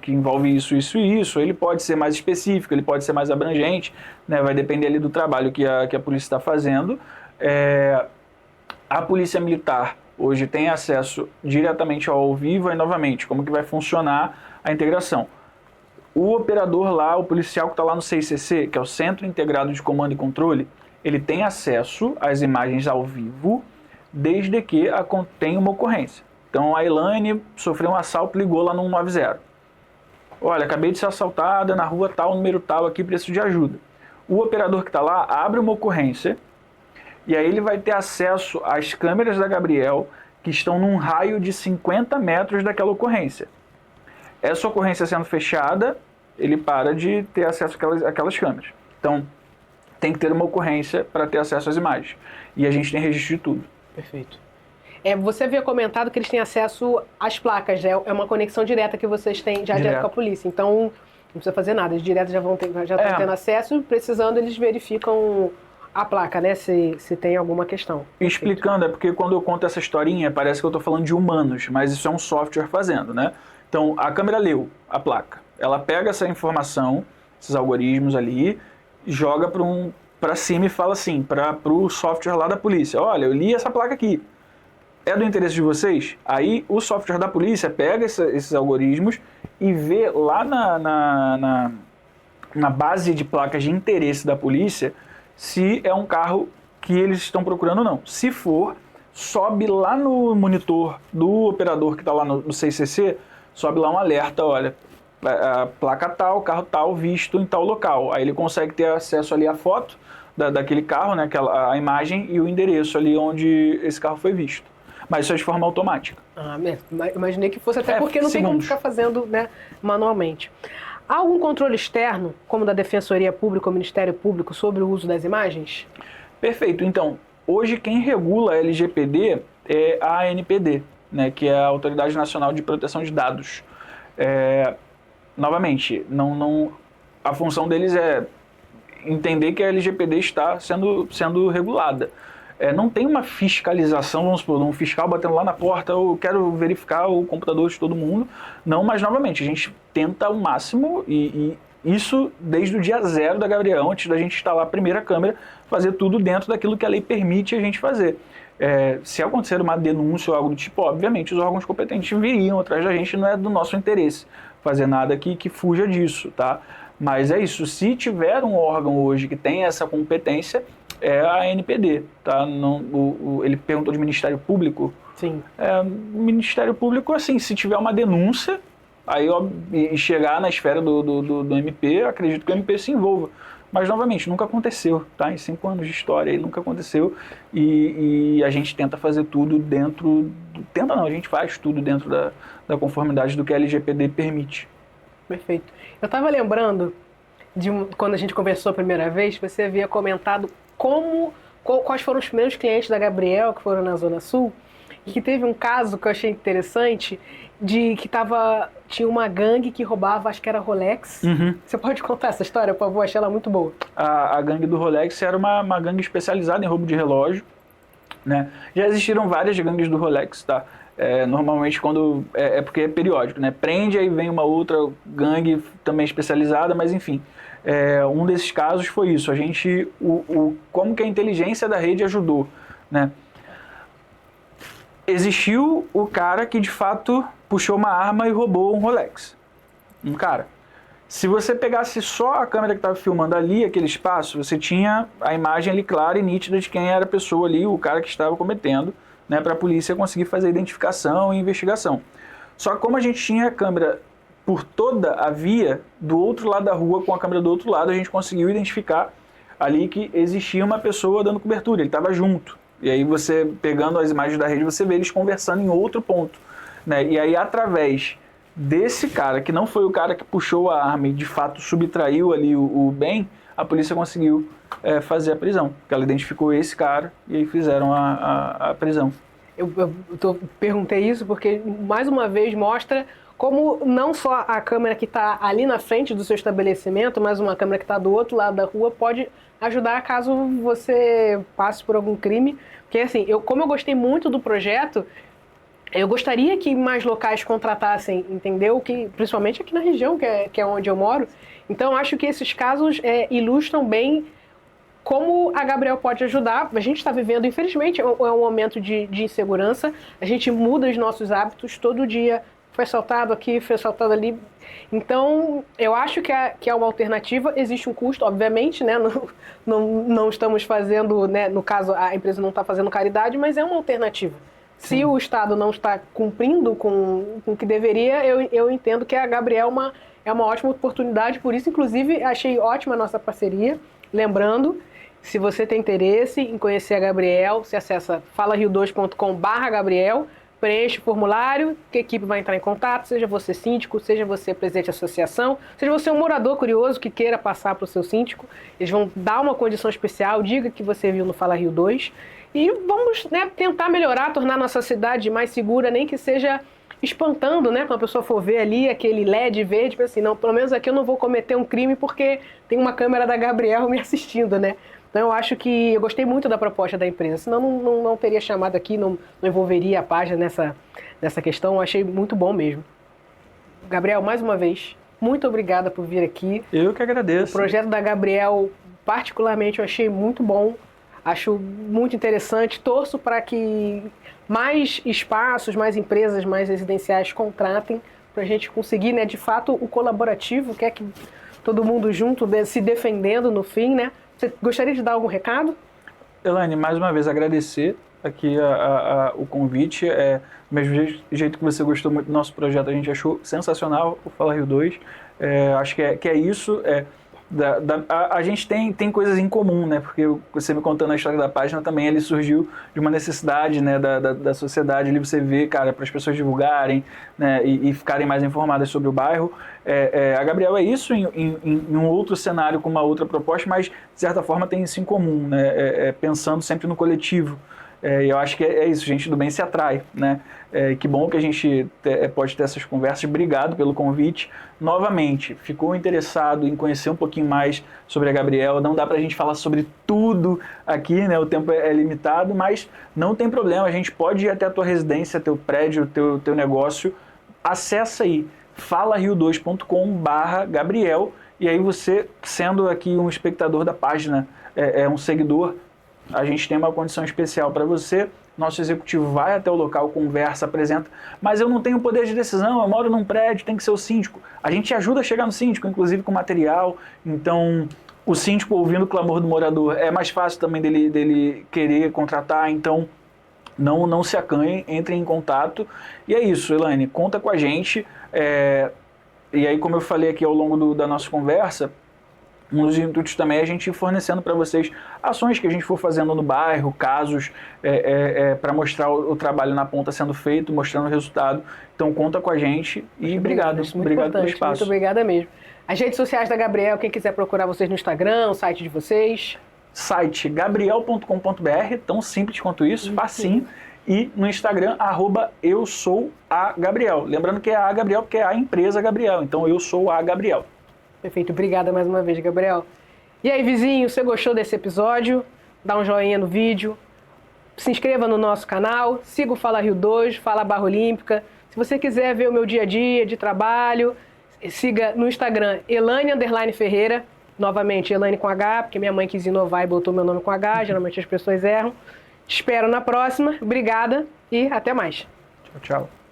que envolve isso, isso e isso. Ele pode ser mais específico, ele pode ser mais abrangente, né? Vai depender ali do trabalho que a polícia está fazendo. A Polícia Militar hoje tem acesso diretamente ao vivo e, novamente, como que vai funcionar a integração. O operador lá, o policial que está lá no CICC, que é o Centro Integrado de Comando e Controle, ele tem acesso às imagens ao vivo, desde que tenha uma ocorrência. Então a Elaine sofreu um assalto, ligou lá no 190. Olha, acabei de ser assaltada na rua tal, número tal, aqui preciso de ajuda. O operador que está lá abre uma ocorrência e aí ele vai ter acesso às câmeras da Gabriel que estão num raio de 50 metros daquela ocorrência. Essa ocorrência sendo fechada, ele para de ter acesso àquelas câmeras. Então, tem que ter uma ocorrência para ter acesso às imagens. E a gente tem registro de tudo. Perfeito. Você havia comentado que eles têm acesso às placas, né? É uma conexão direta que vocês têm já direto com a polícia. Então, não precisa fazer nada, eles direto já estão tendo acesso, precisando eles verificam a placa, né? Se tem alguma questão. Explicando, é porque quando eu conto essa historinha, parece que eu estou falando de humanos, mas isso é um software fazendo, né? Então, a câmera leu a placa. Ela pega essa informação, esses algoritmos ali, joga para cima e fala assim, para o software lá da polícia. Olha, eu li essa placa aqui. É do interesse de vocês? Aí o software da polícia pega esses algoritmos e vê lá na base de placas de interesse da polícia se é um carro que eles estão procurando ou não. Se for, sobe lá no monitor do operador que está lá no CICC, sobe lá um alerta, olha, a placa tal, carro tal, visto em tal local. Aí ele consegue ter acesso ali à foto daquele carro, né, a imagem e o endereço ali onde esse carro foi visto. Mas isso é de forma automática. Imaginei que fosse, até porque não tem como ficar fazendo, né, manualmente. Há algum controle externo, como da Defensoria Pública ou Ministério Público, sobre o uso das imagens? Perfeito. Então, hoje quem regula a LGPD é a ANPD, né, que é a Autoridade Nacional de Proteção de Dados. Novamente, a função deles é entender que a LGPD está sendo regulada. Não tem uma fiscalização, vamos supor, um fiscal batendo lá na porta, eu quero verificar o computador de todo mundo. Não, mas novamente, a gente tenta ao máximo, e isso desde o dia zero da Gabriel, antes da gente instalar a primeira câmera, fazer tudo dentro daquilo que a lei permite a gente fazer. Se acontecer uma denúncia ou algo do tipo, obviamente os órgãos competentes viriam atrás da gente, não é do nosso interesse fazer nada que fuja disso, tá? Mas é isso, se tiver um órgão hoje que tem essa competência, é a ANPD, tá? Ele perguntou de Ministério Público. Sim. O Ministério Público, assim, se tiver uma denúncia, aí e chegar na esfera do MP, acredito que o MP se envolva. Mas, novamente, nunca aconteceu, tá? Em 5 anos de história, aí nunca aconteceu. E a gente tenta fazer tudo dentro... a gente faz tudo dentro da conformidade do que a LGPD permite. Perfeito. Eu estava lembrando quando a gente conversou a primeira vez, você havia comentado quais foram os primeiros clientes da Gabriel que foram na Zona Sul, e que teve um caso que eu achei interessante, tinha uma gangue que roubava, acho que era Rolex. Uhum. Você pode contar essa história, por favor? Achei ela muito boa. A gangue do Rolex era uma gangue especializada em roubo de relógio, né? Já existiram várias gangues do Rolex, tá? Normalmente quando... porque é periódico, né? Prende, aí vem uma outra gangue também especializada, mas enfim... um desses casos foi isso, como que a inteligência da rede ajudou, né? Existiu o cara que de fato puxou uma arma e roubou um Rolex, um cara. Se você pegasse só a câmera que estava filmando ali, aquele espaço, você tinha a imagem ali clara e nítida de quem era a pessoa ali, o cara que estava cometendo, né, para a polícia conseguir fazer a identificação e investigação. Só que como a gente tinha a câmera por toda a via, do outro lado da rua, com a câmera do outro lado, a gente conseguiu identificar ali que existia uma pessoa dando cobertura, ele estava junto. E aí você, pegando as imagens da rede, você vê eles conversando em outro ponto, né? E aí, através desse cara, que não foi o cara que puxou a arma e de fato subtraiu ali o bem, a polícia conseguiu fazer a prisão. Porque ela identificou esse cara e aí fizeram a prisão. Eu perguntei isso porque, mais uma vez, mostra como não só a câmera que está ali na frente do seu estabelecimento, mas uma câmera que está do outro lado da rua pode ajudar caso você passe por algum crime. Porque, assim, como eu gostei muito do projeto, eu gostaria que mais locais contratassem, entendeu? Que, principalmente aqui na região, que é onde eu moro. Então, acho que esses casos ilustram bem como a Gabriel pode ajudar. A gente está vivendo, infelizmente, é um momento de insegurança. A gente muda os nossos hábitos todo dia. Foi assaltado aqui, foi assaltado ali. Então, eu acho que é uma alternativa. Existe um custo, obviamente, né? Não estamos fazendo, né? No caso, a empresa não está fazendo caridade, mas é uma alternativa. Sim. Se o Estado não está cumprindo com o que deveria, eu entendo que a Gabriel é uma ótima oportunidade. Por isso, inclusive, achei ótima a nossa parceria. Lembrando, se você tem interesse em conhecer a Gabriel, você acessa falario2.com/Gabriel, preenche o formulário, que a equipe vai entrar em contato, seja você síndico, seja você presidente de associação, seja você um morador curioso que queira passar para o seu síndico. Eles vão dar uma condição especial, diga que você viu no Fala Rio 2 e vamos, né, tentar melhorar, tornar a nossa cidade mais segura, nem que seja espantando, né, quando a pessoa for ver ali aquele LED verde, assim, não, pelo menos aqui eu não vou cometer um crime porque tem uma câmera da Gabriel me assistindo, né? Então eu acho que eu gostei muito da proposta da empresa, senão não teria chamado aqui, não envolveria a página nessa questão, eu achei muito bom mesmo. Gabriel, mais uma vez, muito obrigada por vir aqui. Eu que agradeço. O projeto da Gabriel, particularmente, eu achei muito bom, acho muito interessante, torço para que mais espaços, mais empresas, mais residenciais contratem, para a gente conseguir, né, de fato, o colaborativo, que é que todo mundo junto, se defendendo no fim, né? Você gostaria de dar algum recado? Elaine, mais uma vez agradecer aqui o convite. Do mesmo jeito que você gostou muito do nosso projeto, a gente achou sensacional o Fala Rio 2. Acho que é isso. A gente tem coisas em comum, né? Porque você me contando a história da página também, ele surgiu de uma necessidade, né, da sociedade. Ali você vê, cara, para as pessoas divulgarem, né, e ficarem mais informadas sobre o bairro. A Gabriel é isso em um outro cenário, com uma outra proposta, mas de certa forma tem isso em comum, né? Pensando sempre no coletivo. E eu acho que é isso, gente do bem se atrai, né? Que bom que a gente pode ter essas conversas. Obrigado pelo convite. Novamente, ficou interessado em conhecer um pouquinho mais sobre a Gabriel? Não dá pra gente falar sobre tudo aqui, né? O tempo é limitado, mas não tem problema. A gente pode ir até a tua residência, teu prédio, teu negócio. Acessa aí, falario2.com/Gabriel, e aí você, sendo aqui um espectador da página, um seguidor, a gente tem uma condição especial para você. Nosso executivo vai até o local, conversa, apresenta, mas eu não tenho poder de decisão, eu moro num prédio, tem que ser o síndico. A gente ajuda a chegar no síndico, inclusive com material. Então, o síndico, ouvindo o clamor do morador, é mais fácil também dele querer contratar. Então, não se acanhem, entrem em contato. E é isso, Elaine, conta com a gente. E aí, como eu falei aqui ao longo da nossa conversa, um dos intuitos também é a gente ir fornecendo para vocês ações que a gente for fazendo no bairro, casos, para mostrar o trabalho na ponta sendo feito, mostrando o resultado. Então conta com a gente e obrigado pelo espaço. Muito obrigada mesmo. As redes sociais da Gabriel, quem quiser procurar vocês no Instagram, o site de vocês? Site gabriel.com.br, tão simples quanto isso, facinho. E no Instagram, @eu-sou-a-Gabriel. Lembrando que é a Gabriel porque é a empresa Gabriel, então eu sou a Gabriel. Perfeito, obrigada mais uma vez, Gabriel. E aí, vizinho, você gostou desse episódio? Dá um joinha no vídeo, se inscreva no nosso canal, siga o Fala Rio 2, Fala Barra Olímpica. Se você quiser ver o meu dia a dia de trabalho, siga no Instagram, Elaine_Ferreira, novamente Elaine com H, porque minha mãe quis inovar e botou meu nome com H, geralmente as pessoas erram. Te espero na próxima, obrigada e até mais. Tchau, tchau.